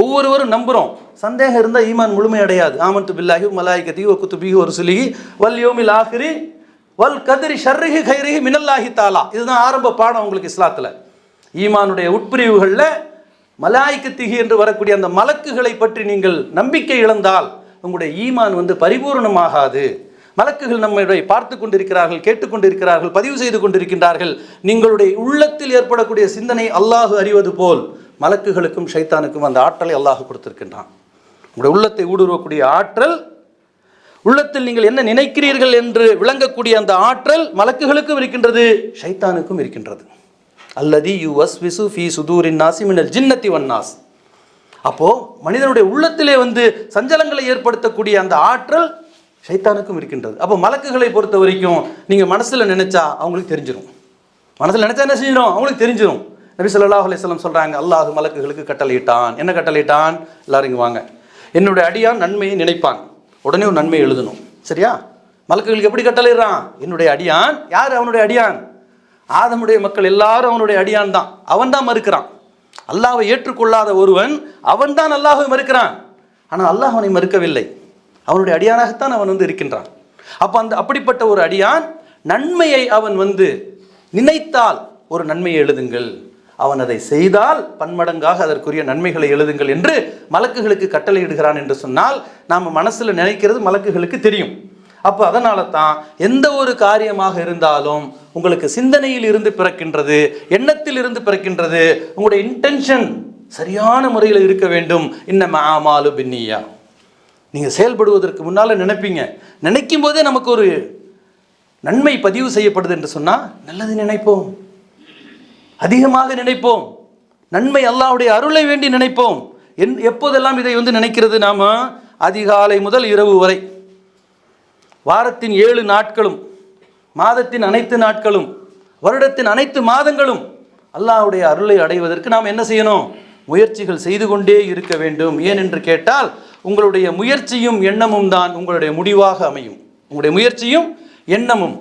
ஒவ்வொருவரும் நம்புகிறோம். சந்தேகம் இருந்தால் ஈமான் முழுமையடையாது. ஆமன்து பில்லாஹி வ மலாயிகத்திஹி வ குதுபிஹி வ ருசுலிஹி வல் யௌமில் ஆஹிரி வல் கத்ரி ஷர்ரிஹி கைரிஹி மினல்லாஹி தஆலா. இதுதான் ஆரம்ப பாடம் உங்களுக்கு இஸ்லாத்தில். ஈமானுடைய உட்பிரிவுகளில் மலாயிகத்திஹி என்று வரக்கூடிய அந்த மலக்குகளை பற்றி நீங்கள் நம்பிக்கை இழந்தால் உங்களுடைய ஈமான் பரிபூர்ணமாகாது. மலக்குகள் நம்மை பார்த்து கொண்டிருக்கிறார்கள், கேட்டுக்கொண்டிருக்கிறார்கள், பதிவு செய்து கொண்டிருக்கின்றார்கள். நீங்களுடைய உள்ளத்தில் ஏற்படக்கூடிய சிந்தனை அல்லாஹ் அறிவது போல் மலக்குகளுக்கும் ஷைத்தானுக்கும் அந்த ஆற்றலை அல்லாஹ் கொடுத்திருக்கின்றான். உங்களுடைய உள்ளத்தை ஊடுருவக்கூடிய ஆற்றல், உள்ளத்தில் நீங்கள் என்ன நினைக்கிறீர்கள் என்று விளங்கக்கூடிய அந்த ஆற்றல் மலக்குகளுக்கும் இருக்கின்றது, ஷைத்தானுக்கும் இருக்கின்றது. அல்லதி யுவஸ்விசு ஃபீ சுதூரின் நாஸி மினல் ஜின்னத்தி வன்னாஸ். அப்போது மனிதனுடைய உள்ளத்திலே சஞ்சலங்களை ஏற்படுத்தக்கூடிய அந்த ஆற்றல் ஷைத்தானுக்கும் இருக்கின்றது. அப்போ மலக்குகளை பொறுத்த வரைக்கும் நீங்கள் மனசில் நினைச்சா அவங்களுக்கு தெரிஞ்சிடும். மனசில் நினைச்சா என்ன செஞ்சிடும்? அவங்களுக்கு தெரிஞ்சிடும். நபி ஸல்லல்லாஹு அலைஹி வஸல்லம் சொல்கிறாங்க, அல்லாஹ் மலக்குகளுக்கு கட்டளையிட்டான். என்ன கட்டளையிட்டான்? எல்லாரும் இங்கே வாங்க, என்னுடைய அடியான் நன்மையை நினைப்பான், உடனே ஒரு நன்மை எழுதணும். சரியா? மலக்குகளுக்கு எப்படி கட்டளையிடுறான்? என்னுடைய அடியான் யார்? அவனுடைய அடியான் ஆதமுடைய மக்கள் எல்லாரும் அவனுடைய அடியான் தான். அவன் தான் மறுக்கிறான். அல்லாஹ்வை ஏற்றுக்கொள்ளாத ஒருவன் அவன் தான் அல்லாஹ்வை மறுக்கிறான். ஆனால் அல்லாஹ் அவனை மறுக்கவில்லை, அவனுடைய அடியானாகத்தான் அவன் இருக்கின்றான். அப்போ அப்படிப்பட்ட ஒரு அடியான் நன்மையை அவன் நினைத்தால் ஒரு நன்மையை எழுதுங்கள், அவன் அதை செய்தால் பன்மடங்காக அதற்குரிய நன்மைகளை எழுதுங்கள் என்று மலக்குகளுக்கு கட்டளையிடுகிறான் என்று சொன்னால் நாம் மனசில் நினைக்கிறது மலக்குகளுக்கு தெரியும். அப்போ அதனால தான் எந்த ஒரு காரியமாக இருந்தாலும் உங்களுக்கு சிந்தனையில் இருந்து பிறக்கின்றது, எண்ணத்தில் இருந்து பிறக்கின்றது. உங்களுடைய இன்டென்ஷன் சரியான முறையில் இருக்க வேண்டும். இன்னம ஆமாலு பின்னியா, நீங்கள் செயல்படுவதற்கு முன்னால் நினைப்பீங்க, நினைக்கும் போதே நமக்கு ஒரு நன்மை பதிவு செய்யப்படுது என்று சொன்னால் நல்லது நினைப்போம், அதிகமாக நினைப்போம், நன்மை அல்லாஹ்வுடைய அருளை வேண்டி நினைப்போம். எப்போதெல்லாம் இதை நினைக்கிறது? நாம் அதிகாலை முதல் இரவு வரை, வாரத்தின் 7 நாட்களும், மாதத்தின் அனைத்து நாட்களும், வருடத்தின் அனைத்து மாதங்களும் அல்லாஹ்வுடைய அருளை அடைவதற்கு நாம் என்ன செய்யணும்? முயற்சிகள் செய்து கொண்டே இருக்க வேண்டும். ஏன் என்று கேட்டால், உங்களுடைய முயற்சியும் எண்ணமும் தான் உங்களுடைய முடிவாக அமையும். உங்களுடைய முயற்சியும் எண்ணமும்,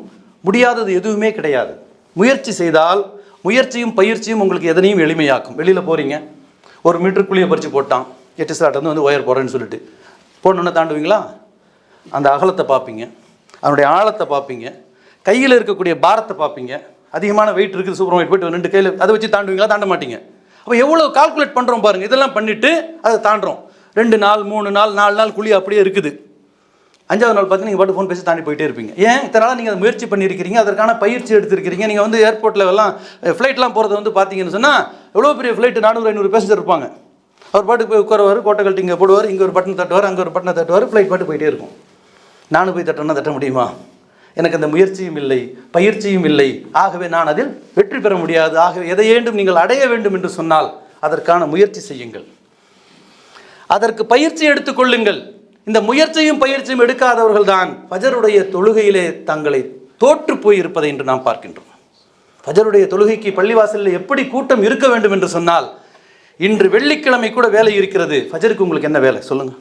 முடியாதது எதுவுமே கிடையாது. முயற்சி செய்தால் முயற்சியும் பயிற்சியும் உங்களுக்கு எதனையும் எளிமையாக்கும். வெளியில் போகிறீங்க, ஒரு மீட்டர் குழியை பறித்து போட்டான், எட்டு ஸ்லாட் வந்து ஒயர் போடுறேன்னு சொல்லிட்டு போடணுன்னு தாண்டுவீங்களா? அந்த அகலத்தை பார்ப்பீங்க, அதனுடைய ஆழத்தை பார்ப்பீங்க, கையில் இருக்கக்கூடிய பாரத்தை பார்ப்பீங்க. அதிகமான வெயிட் இருக்குது, சூப்பர் வெயிட் போய்ட்டு 2 கையில் அதை வச்சு தாண்டுவீங்களா? தாண்ட மாட்டீங்க. அப்போ எவ்வளோ கால்குலேட் பண்ணுறோம் பாருங்கள். இதெல்லாம் பண்ணிவிட்டு அதை தாண்டுறோம். 2 நாள் 3 நாள் 4 நாள் குழி அப்படியே இருக்குது. 5வது நாள் பார்த்து நீங்கள் பாட்டு ஃபோன் பேசி தாண்டி போயிட்டே இருப்பீங்க. ஏன்? இதனால் நீங்கள் அதை முயற்சி பண்ணியிருக்கிறீங்க, அதற்கான பயிற்சி எடுத்திருக்கிறீங்க. நீங்கள் வந்து ஏர்போர்ட்டில் எல்லாம் ஃப்ளைட்லாம் போகிறது வந்து பார்த்தீங்கன்னு சொன்னால், எவ்வளோ பெரிய ஃப்ளைட்டு 400-500 பேசஞ்சர் இருப்பாங்க. அவர் பாட்டுக்கு போய் உட்காருவார், கோட்டை கழட்டி இங்கே போடுவார், இங்கே ஒரு பட்டன் தட்டுவார், அங்கே ஒரு பட்டனை தட்டுவார், ஃப்ளைட் பாட்டு போயிட்டே இருக்கும். நானும் போய் தட்டணும்னா தட்ட முடியுமா? எனக்கு அந்த முயற்சியும் இல்லை, பயிற்சியும் இல்லை. ஆகவே நான் அதில் வெற்றி பெற முடியாது. ஆகவே எதையேண்டும் நீங்கள் அடைய வேண்டும் என்று சொன்னால் அதற்கான முயற்சி செய்யுங்கள், அதற்கு பயிற்சி எடுத்துக்கொள்ளுங்கள். இந்த முயற்சியும் பயிற்சியும் எடுக்காதவர்கள் தான் ஃபஜருடைய தொழுகையிலே தங்களை தோற்று போய் இருப்பதை என்று நாம் பார்க்கின்றோம். ஃபஜருடைய தொழுகைக்கு பள்ளிவாசலில் எப்படி கூட்டம் இருக்க வேண்டும் என்று சொன்னால், இன்று வெள்ளிக்கிழமை கூட வேலை இருக்கிறது. ஃபஜருக்கு உங்களுக்கு என்ன வேலை சொல்லுங்கள்?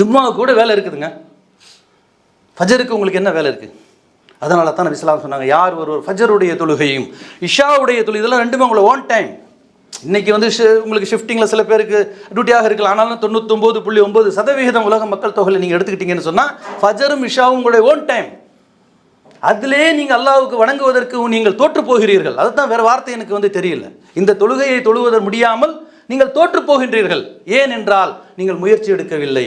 ஜும்மாவுக்கு கூட வேலை இருக்குதுங்க, ஃபஜருக்கு உங்களுக்கு என்ன வேலை இருக்குது? அதனால தான் நபி ஸல்லல்லாஹு அலைஹி வஸல்லம் சொன்னாங்க, யார் ஒருவர் ஃபஜருடைய தொழுகையும் இஷாவுடைய தொழுகை, இதெல்லாம் ரெண்டுமே உங்களை ஓன் டைம். இன்றைக்கி வந்து உங்களுக்கு ஷிஃப்டிங்கில் சில பேருக்கு டியூட்டியாக இருக்கலாம், ஆனாலும் 99.9% உலக மக்கள் தொகையில் நீங்கள் எடுத்துக்கிட்டீங்கன்னு சொன்னால் ஃபஜரும் இஷாவும் உங்களுடைய ஓன் டைம். அதிலே நீங்கள் அல்லாஹ்வுக்கு வணங்குவதற்கு நீங்கள் தோற்று போகிறீர்கள். அதுதான், வேறு வார்த்தை எனக்கு வந்து தெரியல. இந்த தொழுகையை தொழுவத முடியாமல் நீங்கள் தோற்று போகின்றீர்கள். ஏன் என்றால் நீங்கள் முயற்சி எடுக்கவில்லை,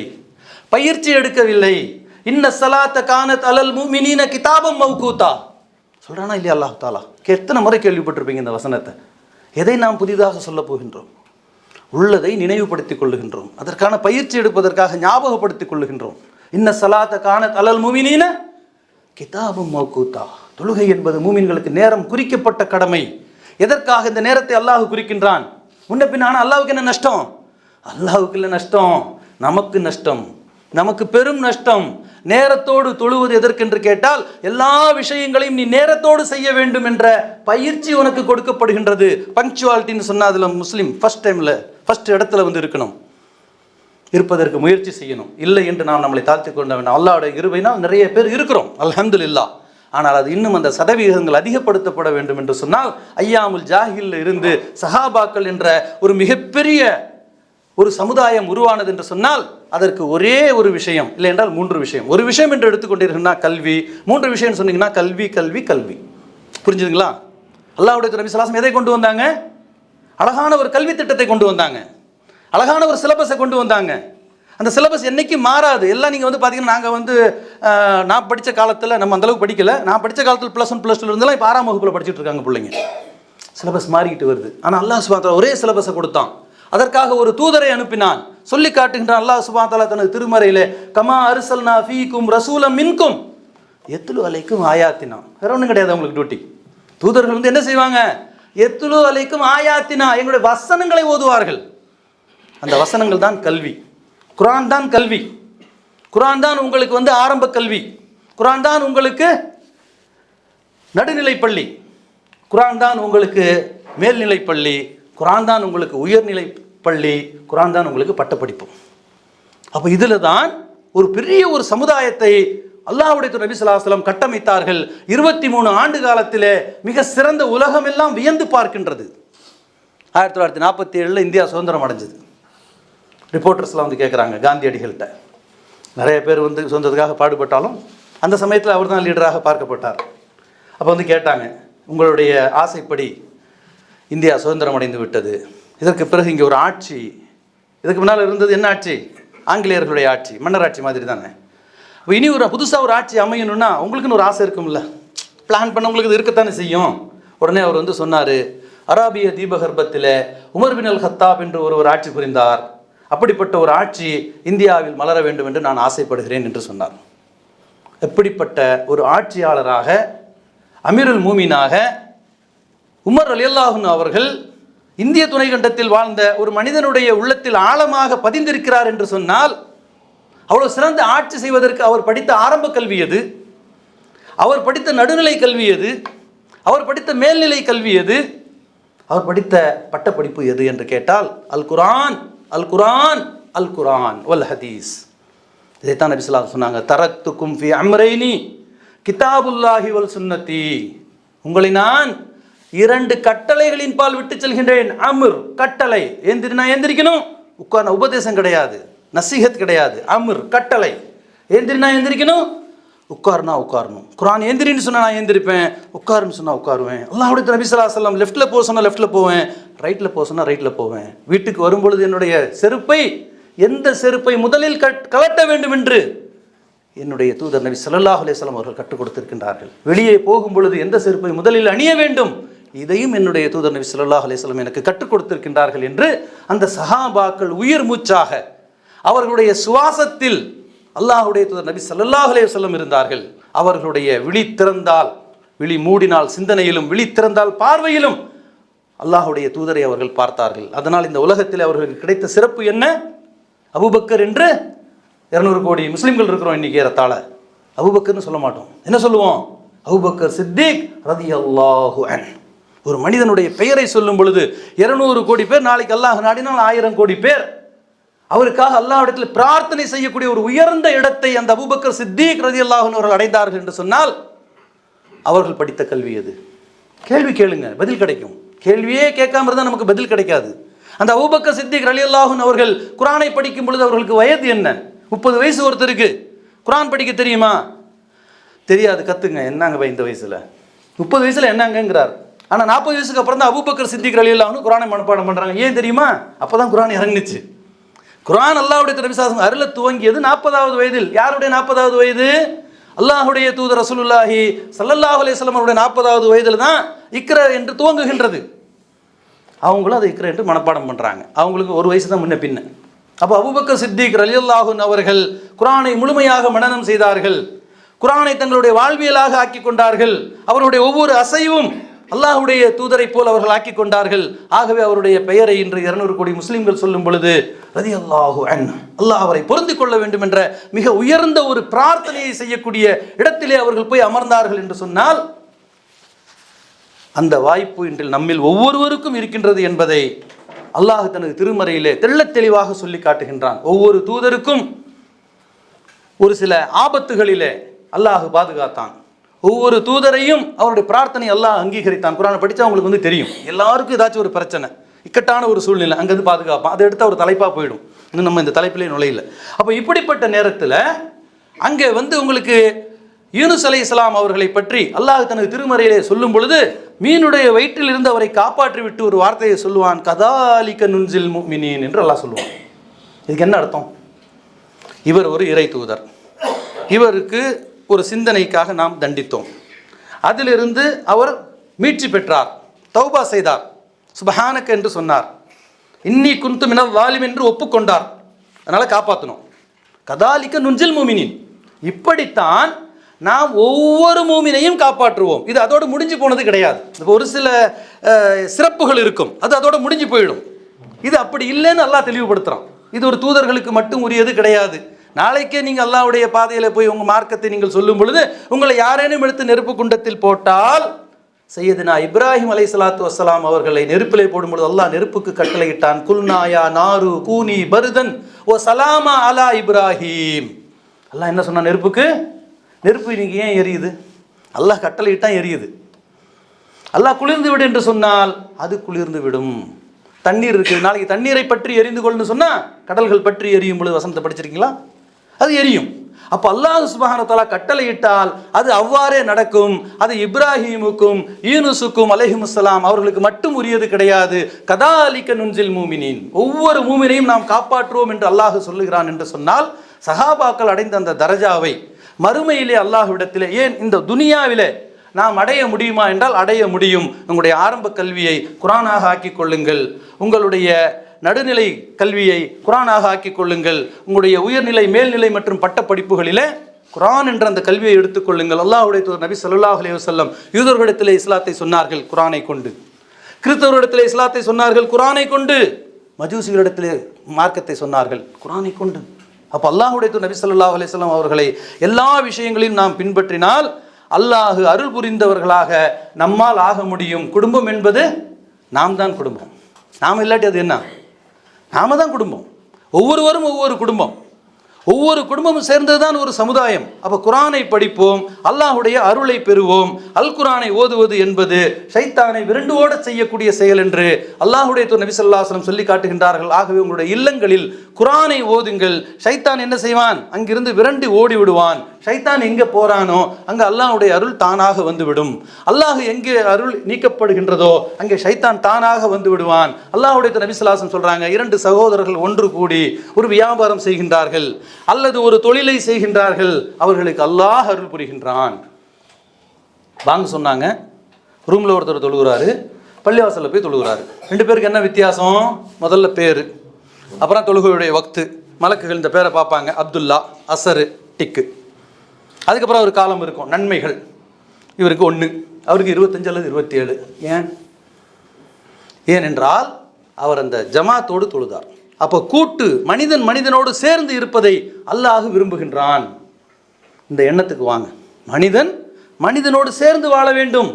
பயிற்சி எடுக்கவில்லை. இன்ன ஸலாத்த கானத் அலல் முஃமினீன கிதாபம் மவ்கூதா சொல்கிறானா இல்லையா அல்லாஹ் தஆலா? எத்தனை முறை கேள்விப்பட்டிருப்பீங்க இந்த வசனத்தை. எதை நாம் புதிதாக சொல்ல போகின்றோம்? உள்ளதை நினைவுபடுத்திக் கொள்ளுகின்றோம், அதற்கான பயிற்சி எடுப்பதற்காக ஞாபகப்படுத்திக் கொள்ளுகின்றோம். இன்ன ஸலாத்த கானத் அலல் முஃமினீன கிதாபம் மவ்கூதா. தொழுகை என்பது மூமின்களுக்கு நேரம் குறிக்கப்பட்ட கடமை. எதற்காக இந்த நேரத்தை அல்லாஹ் குறிக்கின்றான்? முன்ன பின்ன. ஆனால் அல்லாஹ்வுக்கு என்ன நஷ்டம்? அல்லாஹ்வுக்கு இல்லை நஷ்டம், நமக்கு நஷ்டம், நமக்கு பெரும் நஷ்டம். நேரத்தோடு தொழுவது எதற்கென்று கேட்டால், எல்லா விஷயங்களையும் நீ நேரத்தோடு செய்ய வேண்டும் என்ற பயிற்சி உனக்கு கொடுக்கப்படுகின்றது. பங்க்சுவாலிட்டின்னு சொன்னால் அதில் முஸ்லீம் ஃபர்ஸ்ட் இடத்துல வந்து இருக்கணும், இருப்பதற்கு முயற்சி செய்யணும். இல்லை என்று நாம் நம்மளை தாழ்த்தி கொள்ள வேண்டாம். அல்லாஹ்வுடைய கிருபையினால் நிறைய பேர் இருக்கிறோம், அல்ஹம்துலில்லாஹ். ஆனால் அது இன்னும் அந்த சதவீதங்கள் அதிகப்படுத்தப்பட வேண்டும் என்று சொன்னால், ஐயாமுல் ஜாஹில் இருந்து சஹாபாக்கள் என்ற ஒரு மிகப்பெரிய ஒரு சமுதாயம் உருவானது என்று சொன்னால், அதற்கு ஒரே ஒரு விஷயம், இல்லை என்றால் 3 விஷயம். ஒரு விஷயம் என்று எடுத்துக்கொண்டீர்கள்னா கல்வி, 3 விஷயம் சொன்னீங்கன்னா கல்வி கல்வி கல்வி. புரிஞ்சுதுங்களா? அல்லாஹ்வுடைய நபி ஸல்லல்லாஹு அலைஹி வஸல்லம் எதை கொண்டு வந்தாங்க? அழகான ஒரு கல்வி திட்டத்தை கொண்டு வந்தாங்க, அழகான ஒரு சிலபஸை கொண்டு வந்தாங்க. அந்த சிலபஸ் என்றைக்கும் மாறாது. எல்லாம் நீங்கள் வந்து பார்த்தீங்கன்னா, நாங்கள் வந்து நான் படித்த காலத்தில் நம்ம அந்தளவுக்கு படிக்கலை. நான் படித்த காலத்தில் +1 +2 இருந்தெல்லாம் இப்போ 6ஆம் வகுப்பில் படிச்சுட்டு இருக்காங்க பிள்ளைங்க. சிலபஸ் மாறிக்கிட்டு வருது. ஆனால் அல்லாஹ் சுப்ஹானஹு வ தஆலா ஒரே சிலபஸை கொடுத்தான். அதற்காக ஒரு தூதரை அனுப்பினான். சொல்லி காட்டுகின்றான் அல்லாஹ் சுப்ஹானஹு வ தஆலா தனது திருமறையிலே, கமா அர்சல்னா ஃபீக்கும் ரசூலம் மின்கும் யத்லு அலைக்கும் ஆயாத்தினா. வேற ஒன்றும் கிடையாது அவங்களுக்கு டியூட்டி. தூதர்கள் வந்து என்ன செய்வாங்க? யத்லு அலைக்கும் ஆயாத்தினா, எங்களுடைய வசனங்களை ஓதுவார்கள். அந்த வசனங்கள் தான் கல்வி. குர்ஆன் தான் கல்வி. குர்ஆன் தான் உங்களுக்கு வந்து ஆரம்ப கல்வி. குர்ஆன் தான் உங்களுக்கு நடுநிலை பள்ளி. குர்ஆன் தான் உங்களுக்கு மேல்நிலை பள்ளி. குர்ஆன் தான் உங்களுக்கு உயர்நிலை பள்ளி. குர்ஆன் தான் உங்களுக்கு பட்டப்படிப்பு. அப்போ இதில் தான் ஒரு பெரிய ஒரு சமுதாயத்தை அல்லாஹ்வுடைய நபி ஸல்லல்லாஹு அலைஹி வஸல்லம் கட்டமைத்தார்கள். 23 ஆண்டு காலத்திலே மிக சிறந்த உலகமெல்லாம் வியந்து பார்க்கின்றது. 1947 இந்தியா சுதந்திரம் அடைஞ்சது. ரிப்போர்ட்டர்ஸ்லாம் வந்து கேட்குறாங்க காந்தியடிகள்கிட்ட. நிறைய பேர் வந்து சுதந்திரத்துக்காக பாடுபட்டாலும் அந்த சமயத்தில் அவர் தான் லீடராக பார்க்கப்பட்டார். அப்போ வந்து கேட்டாங்க, உங்களுடைய ஆசைப்படி இந்தியா சுதந்திரம் அடைந்து விட்டது, இதற்கு பிறகு இங்கே ஒரு ஆட்சி, இதுக்கு முன்னால் இருந்தது என்ன ஆட்சி? ஆங்கிலேயர்களுடைய ஆட்சி, மன்னர் ஆட்சி மாதிரி தானே. இப்போ இனி ஒரு புதுசாக ஒரு ஆட்சி அமையணும்னா உங்களுக்குன்னு ஒரு ஆசை இருக்கும்ல, பிளான் பண்ண உங்களுக்கு இது இருக்கத்தானே செய்யும். உடனே அவர் வந்து சொன்னார், அராபிய தீபகற்பத்தில் உமர் பின் அல் கத்தாப் என்று ஒரு ஆட்சி புரிந்தார், அப்படிப்பட்ட ஒரு ஆட்சி இந்தியாவில் மலர வேண்டும் என்று நான் ஆசைப்படுகிறேன் என்று சொன்னார். எப்படிப்பட்ட ஒரு ஆட்சியாளராக, அமீருல் மூமினாக உமர் ரலியல்லாஹு அன்ஹு அவர்கள் இந்திய துணைக்கண்டத்தில் வாழ்ந்த ஒரு மனிதனுடைய உள்ளத்தில் ஆழமாக பதிந்திருக்கிறார் என்று சொன்னால், அவ்வளோ சிறந்த ஆட்சி செய்வதற்கு அவர் படித்த ஆரம்ப கல்வி எது? அவர் படித்த நடுநிலை கல்வி எது? அவர் படித்த மேல்நிலை கல்வி எது? அவர் படித்த பட்டப்படிப்பு எது என்று கேட்டால் அல் குர்ஆன், அல் குர்ஆன், அல் குர்ஆன் வல் ஹதீஸ். இதைத்தான் நபி ஸல்லல்லாஹு அலைஹி வஸல்லம் சொன்னாங்க, தரக்துக்கும் ஃபி அம்ரைனி கிதாபுல்லாஹி வல் சுன்னதி. உங்களை நான் 2 கட்டளைகளின் பால் விட்டு செல்கின்றேன். அம்ர் கட்டளை, எந்திரினா எந்திரிக்கணும், உட்கார்ந்த உபதேசம் கிடையாது, நசீஹத் கிடையாது. அம்ர் கட்டளை, எந்திரினா எந்திரிக்கணும், உட்காருனா உட்காரணும். குர்ஆன் எந்திரின்னு சொன்னா நான் எந்திரிப்பேன், உட்காருன்னு சொன்னா உட்காருவேன். அல்லாஹ்வுடைய நபி ஸல்லல்லாஹு அலைஹி வஸல்லம் லெஃப்ட்ல போக சொன்னா லெஃப்ட்ல போவேன், ரைட்ல போக சொன்னா ரைட்ல போவேன். வீட்டுக்கு வரும்பொழுது என்னுடைய செருப்பை, எந்த செருப்பை முதலில் கலட்ட வேண்டும் என்று என்னுடைய தூதர் நபி ஸல்லல்லாஹு அலைஹி வஸல்லம் அவர்கள் கற்றுக் கொடுத்திருக்கின்றார்கள். வெளியே போகும் பொழுது எந்த செருப்பை முதலில் அணிய வேண்டும், இதையும் என்னுடைய தூதர் நபி ஸல்லல்லாஹு அலைஹி வஸல்லம் எனக்கு கற்றுக் கொடுத்திருக்கின்றார்கள் என்று அந்த சஹாபாக்கள் உயிர் மூச்சாக அவர்களுடைய சுவாசத்தில் அல்லாஹ்வுடைய தூதர் நபி ஸல்லல்லாஹு அலைஹி வஸல்லம் இருந்தார்கள். அவர்களுடைய விழி திறந்தால், விழி மூடினால் சிந்தனையிலும், விழி திறந்தால் பார்வையிலும் அல்லாஹ்வுடைய தூதரை அவர்கள் பார்த்தார்கள். அதனால் இந்த உலகத்தில் அவர்களுக்கு கிடைத்த சிறப்பு என்ன? அபூபக்கர் என்று 200 கோடி முஸ்லிம்கள் இருக்கிறோம் இன்னைக்கு. ஏறத்தாழ அபூபக்கர்னு சொல்ல மாட்டோம், என்ன சொல்லுவோம்? அபூபக்கர் சித்திக் ரலியல்லாஹு அன்ஹு. ஒரு மனிதனுடைய பெயரை சொல்லும் பொழுது 200 கோடி பேர், நாளைக்கு அல்லாஹ் நாடினால் 1000 கோடி பேர் அவருக்காக அல்லாஹ்விடத்தில் பிரார்த்தனை செய்யக்கூடிய ஒரு உயர்ந்த இடத்தை அந்த அபூபக்கர் சித்திக் ரலியல்லாஹு அன்ஹு அவர்கள் அடைந்தார்கள் என்று சொன்னால் அவர்கள் படித்த கல்வி எது? கேள்வி கேளுங்க, பதில் கிடைக்கும். கேள்வியே கேட்காம இருந்தால் நமக்கு பதில் கிடைக்காது. அந்த அபூபக்கர் சித்திக் ரலியல்லாஹு அன்ஹு அவர்கள் குர்ஆனை படிக்கும் பொழுது அவர்களுக்கு வயது என்ன? 30 வயசு ஒருத்தருக்கு குர்ஆன் படிக்க தெரியுமா? தெரியாது. கத்துங்க, என்னங்க இந்த வயசுல 30 வயசுல என்னங்கிறார். ஆனால் 40 வயசுக்கு அப்புறம் தான் அபூபக்கர் சித்திக் ரலியல்லாஹு அன்ஹு குர்ஆனை மனப்பாடம் பண்றாங்க. ஏன் தெரியுமா? அப்பதான் குர்ஆன் இறங்குச்சு. குர்ஆன் அல்லாஹ்வுடைய நபி ஸல்லல்லாஹு அலைஹி வஸல்லம் அருள துவங்கியது 40வது வயதில். யாருடைய 40வது வயது? அல்லாஹ்வுடைய தூதர் ரசூலுல்லாஹி ஸல்லல்லாஹு அலைஹி வஸல்லம் அவருடைய 40வது வயதில் தான் இக்ரா என்று துவங்குகின்றது. அவங்களும் அதை இக்ரா என்று மனப்பாடம் பண்றாங்க. அவங்களுக்கு 1 வயசு தான் முன்ன பின்ன. அப்போ அபூபக்கர் சித்திக் ரலியல்லாஹு அன்ஹு அவர்கள் குர்ஆனை முழுமையாக மனனம் செய்தார்கள். குர்ஆனை தங்களுடைய வாழ்வியலாக ஆக்கி கொண்டார்கள். அவருடைய ஒவ்வொரு அசைவும் அல்லாஹ்வுடைய தூதரை போல் அவர்கள் ஆக்கி கொண்டார்கள். ஆகவே அவருடைய பெயரை இன்று 200 கோடி முஸ்லிம்கள் சொல்லும் பொழுது ரலியல்லாஹு அன்ஹு, அல்லாஹ் அவரை பொருந்திக் கொள்ள வேண்டும் என்ற மிக உயர்ந்த ஒரு பிரார்த்தனையை செய்யக்கூடிய இடத்திலே அவர்கள் போய் அமர்ந்தார்கள் என்று சொன்னால் அந்த வாய்ப்பு இன்று நம்மில் ஒவ்வொருவருக்கும் இருக்கின்றது என்பதை அல்லாஹ் தனது திருமறையிலே தெள்ளத் தெளிவாக சொல்லி காட்டுகின்றான். ஒவ்வொரு தூதருக்கும் ஒரு சில ஆபத்துகளிலே அல்லாஹ் பாதுகாத்தான். ஒவ்வொரு தூதரையும் அவருடைய பிரார்த்தனை அல்லாஹ் அங்கீகரித்தான். குர்ஆனை படித்தா அவங்களுக்கு தெரியும், எல்லாருக்கும் ஏதாச்சும் ஒரு பிரச்சனை, இக்கட்டான ஒரு சூழ்நிலை, அங்கேருந்து பாதுகாப்பான். அதை எடுத்து ஒரு தலைப்பாக போயிடும். இன்னும் நம்ம இந்த தலைப்பிலே நுழையில. அப்போ இப்படிப்பட்ட நேரத்தில் அங்கே உங்களுக்கு யூனுஸ் அலைஹிஸ்ஸலாம் அவர்களை பற்றி அல்லாஹ் தனது திருமறையிலே சொல்லும் பொழுது மீனுடைய வயிற்றில் இருந்து அவரை காப்பாற்றி விட்டு ஒரு வார்த்தையை சொல்லுவான், கதாலிக நுன்சில் முஃமினீன் என்று அல்லாஹ் சொல்லுவான். இதுக்கு என்ன அர்த்தம்? இவர் ஒரு இறை தூதர், இவருக்கு ஒரு சிந்தனைக்காக நாம் தண்டித்தோம், அதிலிருந்து அவர் மீட்சி பெற்றார், தௌபா செய்தார், சுப்ஹானக என்று சொன்னார், இன்னி குன்து மினல் வாலிம் என்று ஒப்புக்கொண்டார், அதனால் காப்பாற்றணும். கதாலிக நுன்சில் முஃமினீன், இப்படித்தான் நாம் ஒவ்வொரு மூமினையும் காப்பாற்றுவோம். இது அதோடு முடிஞ்சு போனது கிடையாது. ஒரு சில சிறப்புகள் இருக்கும், அது அதோடு முடிஞ்சு போயிடும். இது அப்படி இல்லைன்னு அல்லாஹ் தெளிவுபடுத்துகிறான். இது ஒரு தூதர்களுக்கு மட்டும் உரியது கிடையாது. நாளைக்கே நீங்கள் அல்லாஹ்வுடைய பாதையில் போய் உங்கள் மார்க்கத்தை நீங்கள் சொல்லும் பொழுது உங்களை யாரேனும் எடுத்து நெருப்பு குண்டத்தில் போட்டால், சையதுனா இப்ராஹிம் அலைஹிஸ்ஸலாத்து வஸ்ஸலாம் அவர்களை நெருப்பிலே போடும்பொழுது அல்லாஹ் நெருப்புக்கு கட்டளையிட்டான், குல்நாயா நாரு கூனி பர்தன் ஓ சலாமா அலா இப்ராஹிம். அல்லாஹ் என்ன சொன்னான்? நெருப்புக்கு, நெருப்பு இன்னைக்கு ஏன் எரியுது? அல்லாஹ் கட்டளையிட்டான் எரியுது. அல்லாஹ் குளிர்ந்து விடு என்று சொன்னால் அது குளிர்ந்து விடும். தண்ணீர் இருக்குது, நாளைக்கு தண்ணீரை பற்றி எரிந்து கொள்ளுன்னு சொன்னால் கடல்கள் பற்றி எரியும் பொழுது வசனத்தை படிச்சிருக்கீங்களா? அது எரியும். அப்போ அல்லாஹ் சுப்ஹானஹு வ தஆலா கட்டளையிட்டால் அது அவ்வாறே நடக்கும். அது இப்ராஹீமுக்கும் யூனுஸுக்கும் அலைஹிமுஸ்ஸலாம் அவர்களுக்கு மட்டும் உரியது கிடையாது. கதாலிக நுன்சில் மூமினீன், ஒவ்வொரு மூமினையும் நாம் காப்பாற்றுவோம் என்று அல்லாஹ் சொல்லுகிறான் என்று சொன்னால் சஹாபாக்கள் அடைந்த அந்த தரஜாவை மறுமையிலே அல்லாஹ்விடத்திலே, ஏன் இந்த துனியாவிலே நாம் அடைய முடியுமா என்றால் அடைய முடியும். உங்களுடைய ஆரம்ப கல்வியை குர்ஆனாக ஆக்கிக் கொள்ளுங்கள், உங்களுடைய நடுநிலை கல்வியை குர்ஆனாக ஆக்கிக் கொள்ளுங்கள், உங்களுடைய உயர்நிலை, மேல்நிலை மற்றும் பட்ட படிப்புகளிலே குர்ஆன் என்ற அந்த கல்வியை எடுத்துக்கொள்ளுங்கள். அல்லாஹ்வுடைய தூதர் நபி ஸல்லல்லாஹு அலைஹி வஸல்லம் யூதர்களிடத்திலே இஸ்லாத்தை சொன்னார்கள் குர்ஆனை கொண்டு, கிறிஸ்தவர்களிடத்திலே இஸ்லாத்தை சொன்னார்கள் குர்ஆனை கொண்டு, மஜூசிகளிடத்திலே மார்க்கத்தை சொன்னார்கள் குர்ஆனை கொண்டு. அப்போ அல்லாஹ்வுடைய தூதர் நபி ஸல்லல்லாஹு அலைஹி வஸல்லம் அவர்களை எல்லா விஷயங்களையும் நாம் பின்பற்றினால் அல்லாஹ் அருள் புரிந்தவர்களாக நம்மால் ஆக முடியும். குடும்பம் என்பது நாம் தான் குடும்பம். நாம் இல்லாட்டி அது என்ன? நாம தான் குடும்பம். ஒவ்வொருவரும் ஒவ்வொரு குடும்பம். ஒவ்வொரு குடும்பமும் சேர்ந்தது தான் ஒரு சமுதாயம். அப்போ குர்ஆனை படிப்போம், அல்லாஹுடைய அருளை பெறுவோம். அல் குர்ஆனை ஓதுவது என்பது ஷைத்தானை விரண்டு ஓட செய்யக்கூடிய செயல் என்று அல்லாஹுடைய நபி ஸல்லல்லாஹு அலைஹி வஸல்லம் சொல்லி காட்டுகின்றார்கள். ஆகவே உங்களுடைய இல்லங்களில் குர்ஆனை ஓதுங்கள். ஷைத்தான் என்ன செய்வான்? அங்கிருந்து விரண்டு ஓடி விடுவான். ஷைத்தான் எங்கே போறானோ அங்கே அல்லாஹுடைய அருள் தானாக வந்துவிடும். அல்லாஹ் எங்கே அருள் நீக்கப்படுகின்றதோ அங்கே ஷைத்தான் தானாக வந்து விடுவான். அல்லாஹுடைய நபி ஸல்லல்லாஹு அலைஹி வஸல்லம் சொல்றாங்க, 2 சகோதரர்கள் ஒன்று கூடி ஒரு வியாபாரம் செய்கின்றார்கள் அல்லது ஒரு தொழிலை செய்கின்றார்கள், அவர்களுக்கு அல்லாஹ் அருள் புரிகின்றான். வாங்க சொன்னாங்க, ரூமில் ஒருத்தர் தொழுகிறாரு, பள்ளிவாசலில் போய் தொழுகிறாரு. 2 பேருக்கு என்ன வித்தியாசம்? முதல்ல பேர், அப்புறம் தொழுகையுடைய வக்து. மலக்குகள் இந்த பேரை பார்ப்பாங்க, அப்துல்லா, அசரு, டிக்கு. அதுக்கப்புறம் ஒரு காலம் இருக்கும், நன்மைகள். இவருக்கு 1, அவருக்கு 25 அல்லது 27. ஏனென்றால் அவர் அந்த ஜமாத்தோடு தொழுதார். அப்போ கூட்டு மனிதனோடு சேர்ந்து இருப்பதை அல்லாஹ் விரும்புகின்றான். இந்த எண்ணத்துக்கு வாங்க. மனிதனோடு சேர்ந்து வாழ வேண்டும்.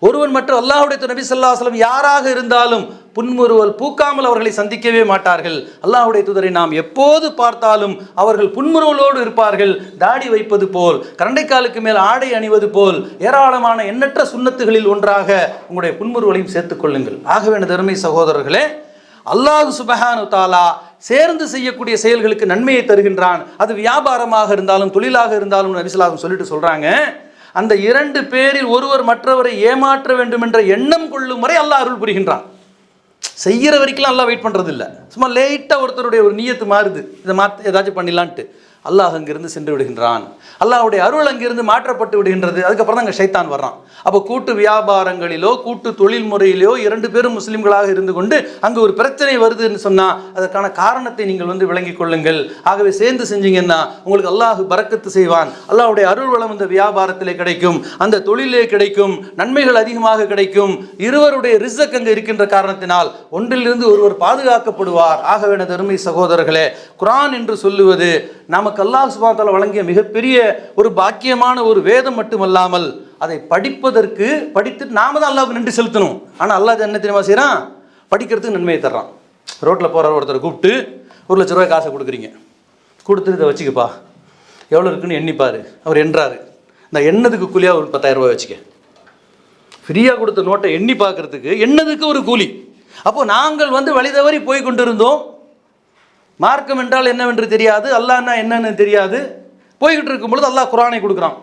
ஒருவன் மற்ற அல்லாஹ்வுடைய நபி ஸல்லல்லாஹு அலைஹி வஸல்லம் யாராக இருந்தாலும் புன்முறுவல் பூக்காமல் அவர்களை சந்திக்கவே மாட்டார்கள். அல்லாஹ்வுடைய தூதரை நாம் எப்போது பார்த்தாலும் அவர்கள் புன்முறுவலோடு இருப்பார்கள். தாடி வைப்பது போல், கரண்டைக்காலுக்கு மேல் ஆடை அணிவது போல் ஏராளமான எண்ணற்ற சுன்னத்துகளில் ஒன்றாக உங்களுடைய புன்முறுவலையும் சேர்த்துக் கொள்ளுங்கள். ஆகவே எனது அருமை சகோதரர்களே, அல்லாஹ் சுப்ஹானஹு வ தஆலா சேர்ந்து செய்யக்கூடிய செயல்களுக்கு நன்மையை தருகின்றான். அது வியாபாரமாக இருந்தாலும் தொழிலாக இருந்தாலும் நபி ஸல்லல்லாஹு அலைஹி வஸல்லம் சொல்றாங்க, அந்த 2 பேரில் ஒருவர் மற்றவரை ஏமாற்ற வேண்டும் என்ற எண்ணம் கொள்ளும் வரை அல்லாஹ் அருள் புரிகின்றான். செய்கிற வரைக்கும் அல்லாஹ் வெயிட் பண்ணுறது இல்லை. சும்மா லேட்டாக ஒருத்தருடைய ஒரு நியத்து மாறுது, இதை ஏதாச்சும் பண்ணிடலான்ட்டு அல்லாஹ் அங்கிருந்து சென்று விடுகின்றான். அல்லாஹ்வுடைய அருள் அங்கிருந்து மாற்றப்பட்டு விடுகின்றது. அதுக்கப்புறம் தான் அங்கே ஷைத்தான் வர்றான். அப்போ கூட்டு வியாபாரங்களிலோ கூட்டு தொழில் முறையிலோ 2 பேரும் முஸ்லீம்களாக இருந்து கொண்டு அங்கே ஒரு பிரச்சனை வருதுன்னு சொன்னால் அதற்கான காரணத்தை நீங்கள் விளங்கிக் கொள்ளுங்கள். ஆகவே சேர்ந்து செஞ்சீங்கன்னா உங்களுக்கு அல்லாஹ் பரக்கத்து செய்வான். அல்லாஹ்வுடைய அருள் வளம் இந்த வியாபாரத்திலே கிடைக்கும், அந்த தொழிலே கிடைக்கும், நன்மைகள் அதிகமாக கிடைக்கும். இருவருடைய ரிஸ்க் அங்கே இருக்கின்ற காரணத்தினால் ஒன்றிலிருந்து ஒருவர் பாதுகாக்கப்படுவார். ஆகவே எனது அருமை சகோதரர்களே, குர்ஆன் என்று சொல்லுவது நமக்கு அல்லாஹ் சுப்ஹானஹு வ தஆலா வழங்கிய மிகப்பெரிய ஒரு பாக்கியமான ஒரு வேதம் மட்டுமல்லாமல் அதை படித்துட்டு நாம தான் அல்லாஹ்வுக்கு நன்றி செலுத்தணும். ஆனால் அல்லாஹ் என்ன தெரியுமா செய்கிறான்? படிக்கிறதுக்கு நன்மையை தர்றான். ரோட்டில் போகிற ஒருத்தரை கூப்பிட்டு 1 லட்ச ரூபாய் காசை கொடுக்குறீங்க, கொடுத்துட்டு இதை வச்சுக்கப்பா, எவ்வளோ இருக்குன்னு எண்ணிப்பார். அவர் எண்ணுறாரு, இந்த எண்ணதுக்கு கூலியாக ஒரு 10,000 ரூபாய் வச்சுக்க. ஃப்ரீயாக கொடுத்த நோட்டை எண்ணி பார்க்கறதுக்கு எண்ணதுக்கு ஒரு கூலி. அப்போது நாங்கள் வழி தவறி போய் கொண்டிருந்தோம். மார்க்கம் என்றால் என்னவென்று தெரியாது, அல்லாஹ்னா என்னன்னு தெரியாது. போய்கிட்டு இருக்கும் பொழுது அல்லாஹ் குர்ஆனை கொடுக்குறான்.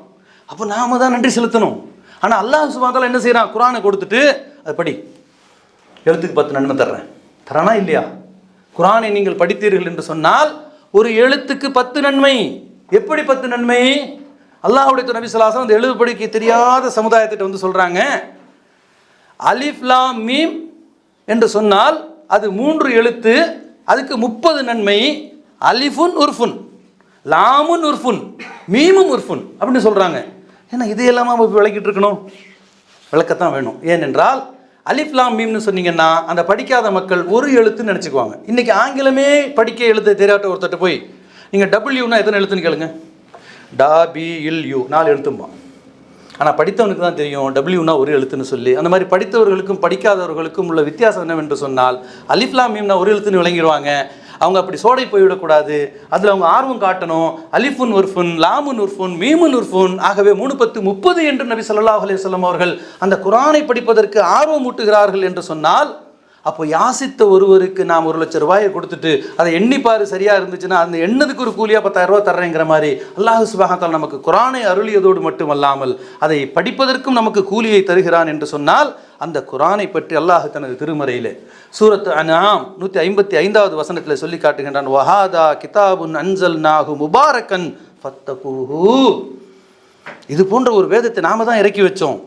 அப்போ நாம தான் நன்றி செலுத்தணும். ஆனால் அல்லாஹ் சுப்ஹானஹு வ தஆலா என்ன செய்கிறான்? குர்ஆனை கொடுத்துட்டு அது படி, எழுத்துக்கு 10 நன்மை தரானா இல்லையா? குர்ஆனை நீங்கள் படித்தீர்கள் என்று சொன்னால் ஒரு எழுத்துக்கு 10 நன்மை. எப்படி 10 நன்மை? அல்லாஹ்வுடைய நபி ஸல்லல்லாஹு அலைஹி வஸல்லம் அந்த எழுத படிக்க தெரியாத சமுதாயத்திட்ட சொல்கிறாங்க, அலிஃப் லாம் மீம் என்று சொன்னால் அது 3 எழுத்து, அதுக்கு 30 நன்மை. அலிஃபுன் உர்ஃபுன், லாமுன் உர்ஃபுன், மீமும் உர்ஃபுன் அப்படின்னு சொல்கிறாங்க. ஏன்னா இதையெல்லாம் விளக்கிட்டு இருக்கணும், விளக்கத்தான் வேணும். ஏனென்றால் அலிஃப் லாம் மீம்னு சொன்னீங்கன்னா அந்த படிக்காத மக்கள் ஒரு எழுத்துன்னு நினச்சிக்குவாங்க. இன்றைக்கி ஆங்கிலமே படிக்க எழுத தெரியாட்ட ஒருத்தட்ட போய் நீங்கள் டபிள்யூனா எத்தனை எழுத்துன்னு கேளுங்க, DBLU 4 எழுத்தும்பான். ஆனால் படித்தவனுக்கு தான் தெரியும் டபிள்யூனா ஒரு எழுத்துன்னு சொல்லி. அந்த மாதிரி படித்தவர்களுக்கும் படிக்காதவர்களுக்கும் உள்ள வித்தியாசம் என்னவென்று சொன்னால் அலிஃப் லாம் மீம்னா ஒரு எழுத்துன்னு விளங்கிடுவாங்க. அவங்க அப்படி சோடை போய்விடக்கூடாது, அதில் அவங்க ஆர்வம் காட்டணும். அலிஃபுன் உர்ஃபுன், லாமுன் உர்ஃபுன், மீமுன் உர்ஃபுன். ஆகவே 3 10 30 என்று நபி ஸல்லல்லாஹு அலைஹி வஸல்லம் அவர்கள் அந்த குர்ஆனை படிப்பதற்கு ஆர்வம் ஊட்டுகிறார்கள் என்று சொன்னால், அப்போ யாசித்த ஒருவருக்கு நாம் 1 லட்ச ரூபாயை கொடுத்துட்டு அதை எண்ணிப்பாரு சரியாக இருந்துச்சுன்னா அந்த எண்ணதுக்கு ஒரு கூலியாக 10,000 ரூபா தர்றேங்கிற மாதிரி அல்லாஹ் சுப்ஹானஹு வ தஆலா நமக்கு குர்ஆனை அருளியதோடு மட்டுமல்லாமல் அதை படிப்பதற்கும் நமக்கு கூலியை தருகிறான் என்று சொன்னால், அந்த குர்ஆனை பற்றி அல்லாஹ் தனது திருமறையிலே சூரத் அன்ஆம் 155வது வசனத்தில் சொல்லி காட்டுகின்றான், வஹாதா கிதாபுன் அன்ஸல்நாஹு முபாரக்கன் ஃபத்தகூஹு. இது போன்ற ஒரு வேதத்தை நாம தான் இறக்கி வச்சோம்,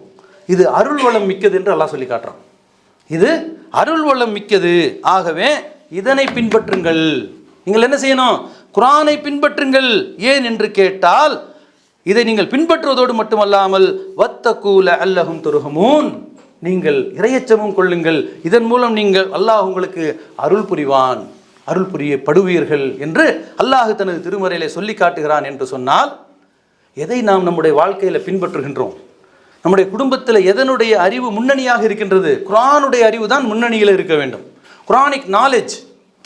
இது அருள் வளம் மிக்கது என்று அல்லாஹ் சொல்லி காட்டுறான். இது அருள் வளம் மிக்கது. ஆகவே இதனை பின்பற்றுங்கள். நீங்கள் என்ன செய்யணும்? குர்ஆனை பின்பற்றுங்கள். ஏன் என்று கேட்டால், இதை நீங்கள் பின்பற்றுவதோடு மட்டுமல்லாமல் வத்தகூல அல்லஹும் துர்ஹமூன், நீங்கள் இறையச்சமும் கொள்ளுங்கள். இதன் மூலம் நீங்கள் அல்லாஹ் உங்களுக்கு அருள் புரிவான், அருள் புரியப்படுவீர்கள் என்று அல்லாஹ் தனது திருமறையிலே சொல்லி காட்டுகிறான் என்று சொன்னால், எதை நாம் நம்முடைய வாழ்க்கையில் பின்பற்றுகின்றோம்? நம்முடைய குடும்பத்தில் எதனுடைய அறிவு முன்னணியாக இருக்கின்றது? குர்ஆனுடைய அறிவு தான் முன்னணியில் இருக்க வேண்டும். குர்ஆனிக் நாலேஜ்.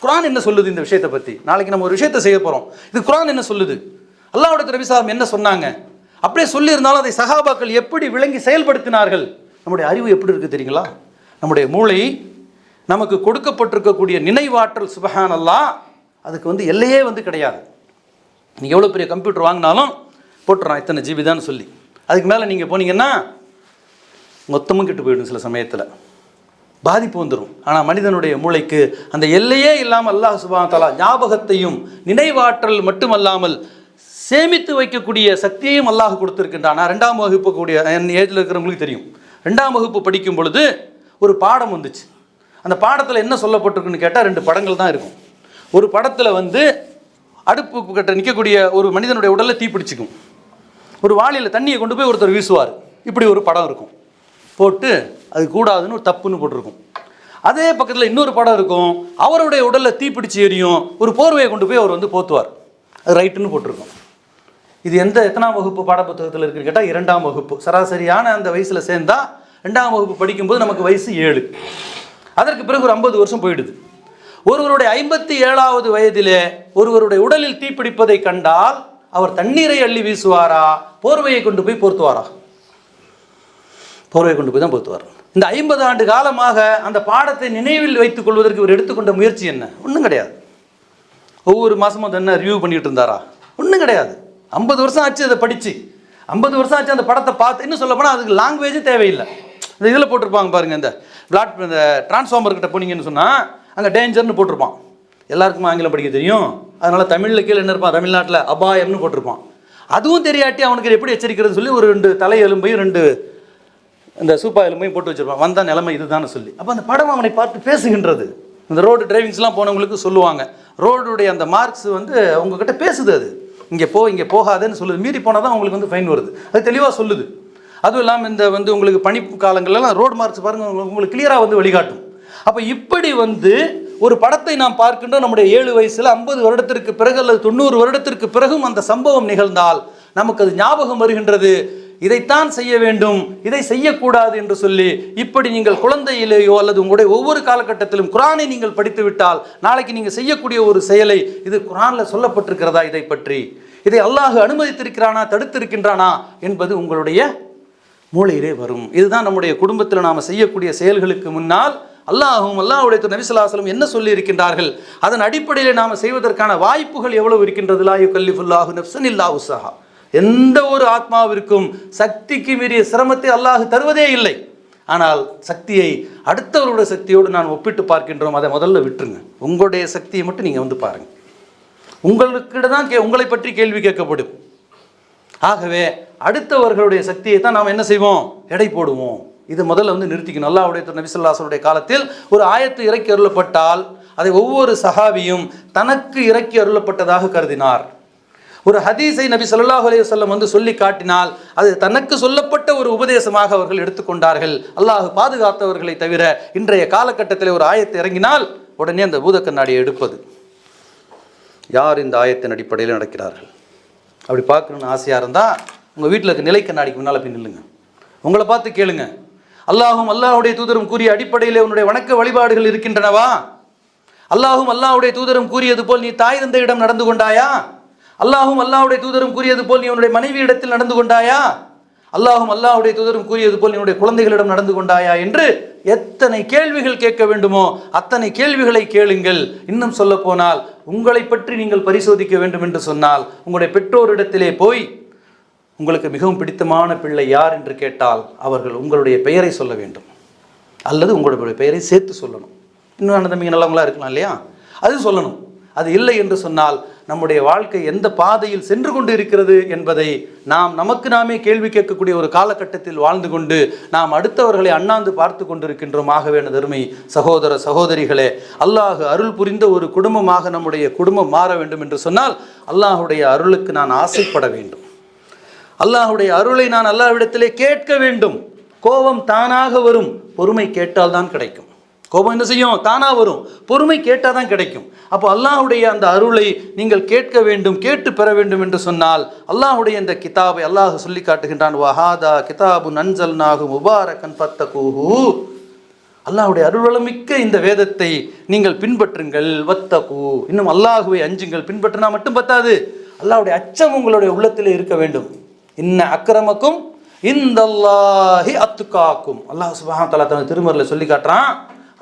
குர்ஆன் என்ன சொல்லுது இந்த விஷயத்தை பற்றி? நாளைக்கு நம்ம ஒரு விஷயத்தை செய்ய போகிறோம், இது குர்ஆன் என்ன சொல்லுது, அல்லாஹ்வுடைய நபி ஸல்லல்லாஹு அலைஹி வஸல்லம் என்ன சொன்னாங்க, அப்படியே சொல்லியிருந்தாலும் அதை சஹாபாக்கள் எப்படி விளங்கி செயல்படுத்தினார்கள்? நம்முடைய அறிவு எப்படி இருக்குது தெரியுங்களா? நம்முடைய மூளை நமக்கு கொடுக்கப்பட்டிருக்கக்கூடிய நினைவாற்றல் சுப்ஹானல்லாஹ், அதுக்கு வந்து எல்லையே வந்து கிடையாது. நீங்கள் எவ்வளோ பெரிய கம்ப்யூட்டர் வாங்கினாலும் போட்டுறான் இத்தனை ஜிபி தான் சொல்லி, அதுக்கு மேலே நீங்கள் போனீங்கன்னா மொத்தமும் கெட்டு போயிடும், சில சமயத்தில் பாதிப்பு வந்துடும். ஆனால் மனிதனுடைய மூளைக்கு அந்த எல்லையே இல்லாமல் அல்லாஹ் சுப்ஹானஹு வ தஆலா ஞாபகத்தையும் நினைவாற்றல் மட்டுமல்லாமல் சேமித்து வைக்கக்கூடிய சக்தியையும் அல்லாஹ் கொடுத்துருக்கின்றான். நான் 2ஆம் வகுப்பு கூடிய என் ஏஜில் இருக்கிறவங்களுக்கு தெரியும், 2ஆம் வகுப்பு படிக்கும் பொழுது ஒரு பாடம் வந்துச்சு. அந்த பாடத்தில் என்ன சொல்லப்பட்டிருக்குன்னு கேட்டால் 2 படங்கள் தான் இருக்கும். ஒரு படத்தில் வந்து அடுப்பு கிட்ட நிற்கக்கூடிய ஒரு மனிதனுடைய உடலில் தீப்பிடிச்சிக்கும், ஒரு வாளியில் தண்ணியை கொண்டு போய் ஒருத்தர் வீசுவார், இப்படி ஒரு படம் இருக்கும். போட்டு அது கூடாதுன்னு ஒரு தப்புன்னு போட்டிருக்கும். அதே பக்கத்தில் இன்னொரு படம் இருக்கும், அவருடைய உடலில் தீப்பிடிச்சு எரியும், ஒரு போர்வையை கொண்டு போய் அவர் வந்து போத்துவார், அது ரைட்டுன்னு போட்டிருக்கும். இது எத்தனாம் வகுப்பு பாடப்புத்தகத்தில் இருக்குன்னு கேட்டால் 2ஆம் வகுப்பு. சராசரியான அந்த வயசில் சேர்ந்தா 2ஆம் வகுப்பு படிக்கும்போது நமக்கு வயசு 7. அதற்கு பிறகு ஒரு 50 வருஷம் போயிடுது. ஒருவருடைய 57வது வயதிலே ஒருவருடைய உடலில் தீப்பிடிப்பதை கண்டால் அவர் தண்ணீரை அள்ளி வீசுவாரா, போர்வையை கொண்டு போய் போர்த்துவாரா? போர்வையை கொண்டு போய் தான் போர்த்துவார். இந்த 50 ஆண்டு காலமாக அந்த பாடத்தை நினைவில் வைத்துக் கொள்வதற்கு இவர் எடுத்துக்கொண்ட முயற்சி என்ன? ஒன்றும் கிடையாது. ஒவ்வொரு மாதமும் அதை என்ன ரிவ்யூ பண்ணிட்டு இருந்தாரா? ஒன்றும் கிடையாது. 50 வருஷம் ஆச்சு அதை படித்து, 50 வருஷம் ஆச்சு அந்த படத்தை பார்த்து. இன்னும் சொல்ல போனால் அதுக்கு லாங்குவேஜும் தேவையில்லை. இந்த இதில் போட்டிருப்பாங்க பாருங்கள், இந்த டிரான்ஸ்ஃபார்மர்கிட்ட போனீங்கன்னு சொன்னால் அங்கே டேஞ்சர்னு போட்டிருப்பான். எல்லாருக்கும் ஆங்கிலம் படிக்க தெரியும், அதனால் தமிழில் கீழே என்ன இருப்பான், தமிழ்நாட்டில் அபாயம்னு போட்டிருப்பான். அதுவும் தெரியாட்டி அவனுக்கு எப்படி எச்சரிக்கிறதுன்னு சொல்லி ஒரு 2 தலை எலும்பையும் 2 இந்த சூப்பா எலும்பையும் போட்டு வச்சுருப்பான், வந்தால் நிலைமை இதுதான்னு சொல்லி. அப்போ அந்த படம் அவனை பார்த்து பேசுகின்றது. இந்த ரோடு டிரைவிங்ஸ்லாம் போனவங்களுக்கு சொல்லுவாங்க, ரோடுடைய அந்த மார்க்ஸ் வந்து உங்ககிட்ட பேசுது, அது இங்கே இங்கே போகாதுன்னு சொல்லுது. மீறி போனால் தான் உங்களுக்கு வந்து ஃபைன் வருது, அது தெளிவாக சொல்லுது. அதுவும் இல்லாமல் இந்த வந்து உங்களுக்கு பனி காலங்கள்லாம் ரோடு மார்க்ஸ் பாருங்கள், உங்களுக்கு கிளியராக வந்து வழிகாட்டும். அப்போ இப்படி வந்து ஒரு படத்தை நாம் பார்க்கின்றோம். நம்முடைய 7 வயசில் 50 வருடத்திற்கு பிறகு அல்லது 90 வருடத்திற்கு பிறகும் அந்த சம்பவம் நிகழ்ந்தால் நமக்கு அது ஞாபகம் வருகின்றது, இதைத்தான் செய்ய வேண்டும், இதை செய்யக்கூடாது என்று சொல்லி. இப்படி நீங்கள் குழந்தையிலேயோ அல்லது உங்களுடைய ஒவ்வொரு காலகட்டத்திலும் குர்ஆனை நீங்கள் படித்து விட்டால் நாளைக்கு நீங்கள் செய்யக்கூடிய ஒரு செயலை, இது குர்ஆனில் சொல்லப்பட்டிருக்கிறதா, இதை பற்றி இதை அல்லாஹ் அனுமதித்திருக்கிறானா, தடுத்திருக்கின்றானா என்பது உங்களுடைய மூளையிலே வரும். இதுதான் நம்முடைய குடும்பத்தில் நாம் செய்யக்கூடிய செயல்களுக்கு முன்னால் அல்லாஹும் அல்லாஹ்வுடைய நபி ஸல்லல்லாஹு அலைஹி வஸல்லம் என்ன சொல்லி இருக்கின்றார்கள், அதன் அடிப்படையில் நாம் செய்வதற்கான வாய்ப்புகள் எவ்வளவு இருக்கின்றது. லா யுகல்லிஃபுல்லாஹு நஃப்ஸன் இல்லா உஸ்ஸஹா. எந்த ஒரு ஆத்மாவிற்கும் சக்திக்கு மீறிய சிரமத்தை அல்லாஹ் தருவதே இல்லை. ஆனால் சக்தியை அடுத்தவருடைய சக்தியோடு நான் ஒப்பிட்டு பார்க்கின்றோம், அதை முதல்ல விட்டுருங்க. உங்களுடைய சக்தியை மட்டும் நீங்கள் வந்து பாருங்கள். உங்களுக்கிட்ட தான் உங்களை பற்றி கேள்வி கேட்கப்படும். ஆகவே அடுத்தவர்களுடைய சக்தியை தான் நாம் என்ன செய்வோம், எடை போடுவோம். இது முதல்ல வந்து நிறுத்திக்கணும். அல்லாஹ்வுடைய நபி ஸல்லல்லாஹு அலைஹி வஸல்லம் காலத்தில் ஒரு ஆயத்து இறக்கி அருளப்பட்டால் அதை ஒவ்வொரு சஹாபியும் தனக்கு இறக்கி அருளப்பட்டதாக கருதினார். ஒரு ஹதீஸை நபி ஸல்லல்லாஹு அலைஹி வஸல்லம் வந்து சொல்லி காட்டினால் அது தனக்கு சொல்லப்பட்ட ஒரு உபதேசமாக அவர்கள் எடுத்துக்கொண்டார்கள். அல்லாஹ் பாதுகாத்தவர்களை தவிர இன்றைய காலகட்டத்தில் ஒரு ஆயத்தை இறங்கினால் உடனே அந்த பூத கண்ணாடியை எடுப்பது. யார் இந்த ஆயத்தின் அடிப்படையில் நடக்கிறார்கள் அப்படி பார்க்கணுன்னு ஆசையாக இருந்தால் உங்கள் வீட்டில் இருக்க நிலை கண்ணாடிக்கு முன்னால் போய் நில்லுங்க, உங்களை பார்த்து கேளுங்க, அல்லாஹும் அல்லாஹ்வுடைய தூதரும் கூறிய அடிப்படையில் உன்னுடைய வணக்க வழிபாடுகள் இருக்கின்றனவா? அல்லாஹும் அல்லாஹ்வுடைய தூதரும் கூறியது போல் நீ தாய் தந்தையிடம் நடந்து கொண்டாயா? அல்லாஹும் அல்லாஹ்வுடைய தூதரும் கூறியது போல் நீ உன்னுடைய மனைவி இடத்தில் நடந்து கொண்டாயா? அல்லாஹும் அல்லாஹ்வுடைய தூதரும் கூறியது போல் என்னுடைய குழந்தைகளிடம் நடந்து கொண்டாயா என்று எத்தனை கேள்விகள் கேட்க வேண்டுமோ அத்தனை கேள்விகளை கேளுங்கள். இன்னும் சொல்ல போனால் உங்களை பற்றி நீங்கள் பரிசோதிக்க வேண்டும் என்று சொன்னால் உங்களுடைய பெற்றோரிடத்திலே போய் உங்களுக்கு மிகவும் பிடித்தமான பிள்ளை யார் என்று கேட்டால் அவர்கள் உங்களுடைய பெயரை சொல்ல வேண்டும், அல்லது உங்களுடைய பெயரை சேர்த்து சொல்லணும். இன்னும் அந்த தம்பிங்க நல்லவங்களா இருக்கலாம் இல்லையா, அது சொல்லணும். அது இல்லை என்று சொன்னால் நம்முடைய வாழ்க்கை எந்த பாதையில் சென்று கொண்டு இருக்கிறது என்பதை நாம் நமக்கு நாமே கேள்வி கேட்கக்கூடிய ஒரு காலகட்டத்தில் வாழ்ந்து கொண்டு நாம் அடுத்தவர்களை அண்ணாந்து பார்த்து கொண்டிருக்கின்றோம். ஆகவே அருமை சகோதர சகோதரிகளே, அல்லாஹ் அருள் புரிந்த ஒரு குடும்பமாக நம்முடைய குடும்பம் மாற வேண்டும் என்று சொன்னால் அல்லாஹுடைய அருளுக்கு நான் ஆசைப்பட வேண்டும். அல்லாஹுடைய அருளை நான் அல்லாஹ்விடத்திலே கேட்க வேண்டும். கோபம் தானாக வரும், பொறுமை கேட்டால் தான் கிடைக்கும். கோபம் என்ன செய்யும்? தானா வரும். பொறுமை கேட்டால் தான் கிடைக்கும். அப்போ அல்லாஹுடைய அந்த அருளை நீங்கள் கேட்க வேண்டும், கேட்டு பெற வேண்டும் என்று சொன்னால் அல்லாஹுடைய இந்த கிதாபை அல்லாஹ் சொல்லி காட்டுகின்றான். வஹாதா கிதாபு நன்சல்நாஹு முபாரக்கன் ஃபத்தகூஹு. அல்லாஹுடைய அருள்வளமிக்க இந்த வேதத்தை நீங்கள் பின்பற்றுங்கள். வத்தகு, இன்னும் அல்லாஹுவை அஞ்சுங்கள். பின்பற்றினா மட்டும் பத்தாது, அல்லாஹுடைய அச்சம் உங்களுடைய உள்ளத்திலே இருக்க வேண்டும். இன்ன அக்ரமக்கும் இந்தல்லாஹி அத்துகாக்கும். அல்லாஹ் சுப்ஹானஹு வ தஆலா தன் திருமறையில சொல்லி காட்டுறான்,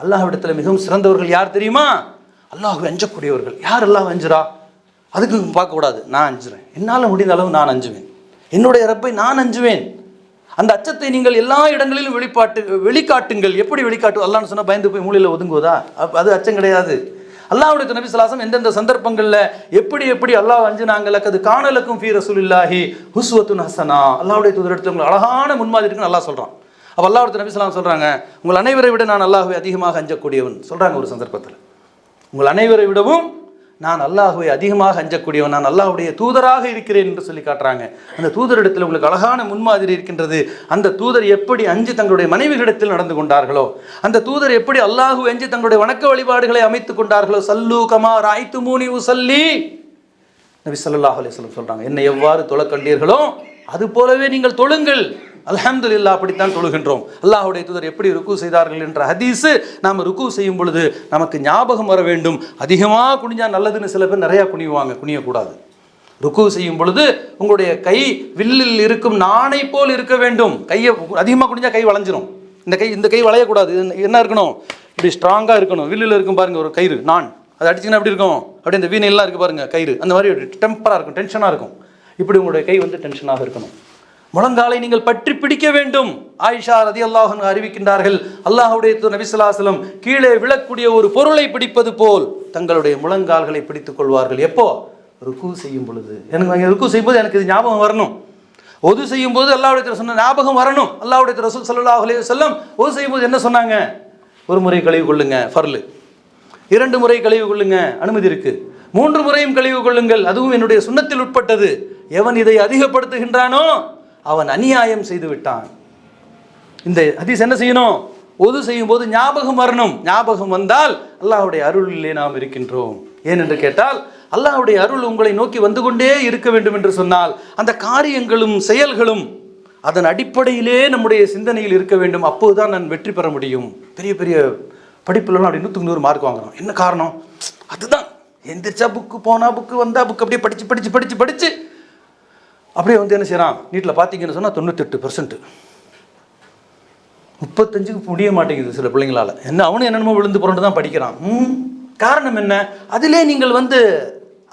அல்லாஹ்விடத்தில் மிகவும் சிறந்தவர்கள் யார் தெரியுமா? அல்லாஹ்வை அஞ்சக்கூடியவர்கள். யார் அல்லாஹ் அஞ்சுறா? அதுக்கு பார்க்கக்கூடாது. நான் அஞ்சுறேன், என்னால் முடிந்த அளவு நான் அஞ்சுவேன், என்னுடைய ரப்பை நான் அஞ்சுவேன். அந்த அச்சத்தை நீங்கள் எல்லா இடங்களிலும் வெளிக்காட்டுங்கள். எப்படி வெளிக்காட்டு? அல்லாஹ்னு சொன்னால் பயந்து போய் மூலையில் ஒதுங்குவதா? அது அச்சம் கிடையாது. அல்லாஹ்வுடைய நபி ஸல்லல்லாஹு அலைஹி வஸல்லம் எந்தெந்த சந்தர்ப்பங்களில் எப்படி அல்லாஹ் அஞ்சுனாங்க, அது காணலக்கும் ஃபீ ரசூலில்லாஹி உஸ்வத்துன் ஹஸனா. அல்லாஹ்வுடைய தூதரிடத்தில் உங்களுக்கு அழகான முன்மாதிரி இருக்குன்னு அல்லாஹ் சொல்கிறான். அப்போ அல்லாஹ்வுடைய நபி ஸல்லல்லாஹு அலைஹி வஸல்லம் சொல்கிறாங்க, உங்கள் அனைவரை விட நான் அல்லாஹ்வை அதிகமாக அஞ்சக்கூடியவன் சொல்கிறாங்க ஒரு சந்தர்ப்பத்தில். உங்கள் அனைவரை விடவும் நான் அல்லாஹ்வை அதிகமாக அஞ்சக்கூடியவன், நான் அல்லாஹ்வுடைய தூதராக இருக்கிறேன் என்று சொல்லி காட்டுறாங்க. அந்த தூதரிடத்தில் உங்களுக்கு அழகான முன்மாதிரி இருக்கின்றது. அந்த தூதர் எப்படி அஞ்சு தங்களுடைய மனைவிகளிடத்தில் நடந்து கொண்டார்களோ, அந்த தூதர் எப்படி அல்லாஹ்வை அஞ்சு தங்களுடைய வணக்க வழிபாடுகளை அமைத்துக் கொண்டார்களோ, சல்லு கமா ராய்துமூனி உஸல்லி. நபி ஸல்லல்லாஹு அலைஹி வஸல்லம் சொல்றாங்க, என்னை எவ்வாறு தொழ கண்டீர்களோ அது போலவே நீங்கள் தொழுங்கள். அல்ஹம்துலில்லாஹ், அப்படித்தான் தொழுகின்றோம். அல்லாஹ்வுடைய தூதர் எப்படி ருக்கு செய்தார்கள் என்ற ஹதீஸு நாம் ருக்கு செய்யும் பொழுது நமக்கு ஞாபகம் வர வேண்டும். அதிகமாக குனிஞ்சா நல்லதுன்னு சில பேர் நிறையா குனிவாங்க, குனியக்கூடாது. ருக்கு செய்யும் பொழுது உங்களுடைய கை வில்லில் இருக்கும் நாணை போல் இருக்க வேண்டும். கையை அதிகமாக குனிஞ்சா கை வளைஞ்சிரும். இந்த கை வளையக்கூடாது. என்ன இருக்கணும்? இப்படி ஸ்ட்ராங்காக இருக்கணும். வில்லில் இருக்கும் பாருங்க ஒரு கயிறு, நான் அது அடிச்சிங்கன்னா எப்படி இருக்கும்? அப்படியே இந்த வீணையெல்லாம் இருக்குது பாருங்க கயிறு, அந்த மாதிரி டெம்பராக இருக்கும், டென்ஷனாக இருக்கும். இப்படி உங்களுடைய கை வந்து டென்ஷனாக இருக்கணும். முழங்காலை நீங்கள் பற்றி பிடிக்க வேண்டும். ஆயிஷா ரலியல்லாஹு அன்ஹா அறிவிக்கின்றார்கள், அல்லாஹ்வுடைய தூதர் நபி ஸல்லல்லாஹு அலைஹி வஸல்லம் கீழே விழக்கூடிய ஒரு பொருளை பிடிப்பது போல் தங்களுடைய முழங்கால்களை பிடித்துக் கொள்வார்கள். எப்போ? ருக்கு செய்யும் பொழுது. எனக்கு ருக்கு செய்யும்போது எனக்கு இது ஞாபகம் வரணும். ஒது செய்யும் போது அல்லாஹ்வுடைய தூதர் சொன்ன ஞாபகம் வரணும். அல்லாஹ்வுடைய ரசூல் ஸல்லல்லாஹு அலைஹி வஸல்லம் ஒது செய்யும் போது என்ன சொன்னாங்க? ஒரு முறை கழுவி கொள்ளுங்க, ஃபர்லு. 2 முறை கழுவி கொள்ளுங்க, அனுமதி இருக்கு. 3 முறையும் கழுவி கொள்ளுங்கள், அதுவும் என்னுடைய சுன்னத்தில் உட்பட்டது. எவன் இதை அதிகப்படுத்துகின்றானோ அவன் அநியாயம் செய்து விட்டான். இந்த ஹதீஸ் என்ன செய்யணும்? ஒது செய்யும் போது ஞாபகம் வரணும். ஞாபகம் வந்தால் அல்லாஹ்வுடைய அருளிலே நாம் இருக்கின்றோம். ஏனென்று கேட்டால் அல்லாஹ்வுடைய அருள் உங்களை நோக்கி வந்து கொண்டே இருக்க வேண்டும் என்று சொன்னால் அந்த காரியங்களும் செயல்களும் அதன் அடிப்படையிலே நம்முடைய சிந்தனையில் இருக்க வேண்டும். அப்போதுதான் நான் வெற்றி பெற முடியும். பெரிய பெரிய படிப்புலாம் அப்படி 100க்கு 100 மார்க் வாங்குறோம். என்ன காரணம்? அதுதான் எந்திரிச்சா புக்கு, போனா புக்கு, வந்தா புக்கு, அப்படியே படித்து அப்படியே வந்து என்ன செய்யறான்? நீட்டில் பார்த்தீங்கன்னு சொன்னால் 98%, 35க்கு முடிய மாட்டேங்குது சில பிள்ளைங்களால். என்ன அவனும் என்னென்னமோ விழுந்து புரண்டு தான் படிக்கிறான். காரணம் என்ன? அதிலே நீங்கள் வந்து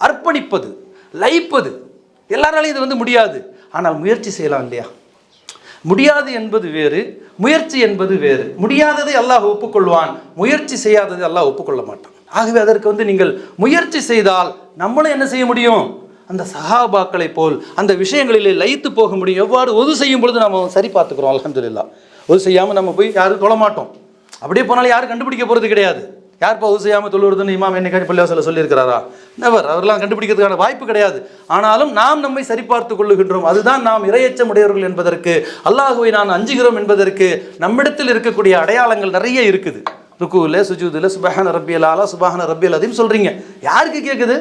அர்ப்பணிப்பது, லயிப்பது. எல்லாராலையும் இது வந்து முடியாது, ஆனால் முயற்சி செய்யலாம் இல்லையா? முடியாது என்பது வேறு, முயற்சி என்பது வேறு. முடியாததை அல்லாஹ் ஒப்புக்கொள்வான், முயற்சி செய்யாததை அல்லாஹ் ஒப்புக்கொள்ள மாட்டான். ஆகவே அதற்கு வந்து நீங்கள் முயற்சி செய்தால் நம்மளும் என்ன செய்ய முடியும்? அந்த சஹாபாக்களை போல் அந்த விஷயங்களிலே லயித்து போக முடியும். எவ்வாறு ஒது செய்யும் பொழுது நம்ம சரி பார்த்துக்கிறோம். அல்ஹம்துலில்லாஹ். ஒது செய்யாமல் நம்ம போய் யாரும் தொழ மாட்டோம். அப்படியே போனாலும் யாரும் கண்டுபிடிக்க போகிறது கிடையாது. யார்ப்பா ஒது செய்யாமல் தொழுவுறதுன்னு இமாம் என்னைக்காச்சும் பள்ளிவாசலில் சொல்லியிருக்கிறாரா? நெவர். அவரெல்லாம் கண்டுபிடிக்கிறதுக்கான வாய்ப்பு கிடையாது. ஆனாலும் நாம் நம்மை சரிபார்த்து கொள்ளுகின்றோம். அதுதான் நாம் இறையச்சம் உடையவர்கள் என்பதற்கு, அல்லாஹுவை நான் அஞ்சுகிறோம் என்பதற்கு நம்மிடத்தில் இருக்கக்கூடிய அடையாளங்கள் நிறைய இருக்குது. ருக்குவில், சுஜூதில் சுப்ஹான ரப்பியல் ஆலா, சுப்ஹான ரப்பியல் அதீம் சொல்கிறீங்க. யாருக்கு கேட்குது?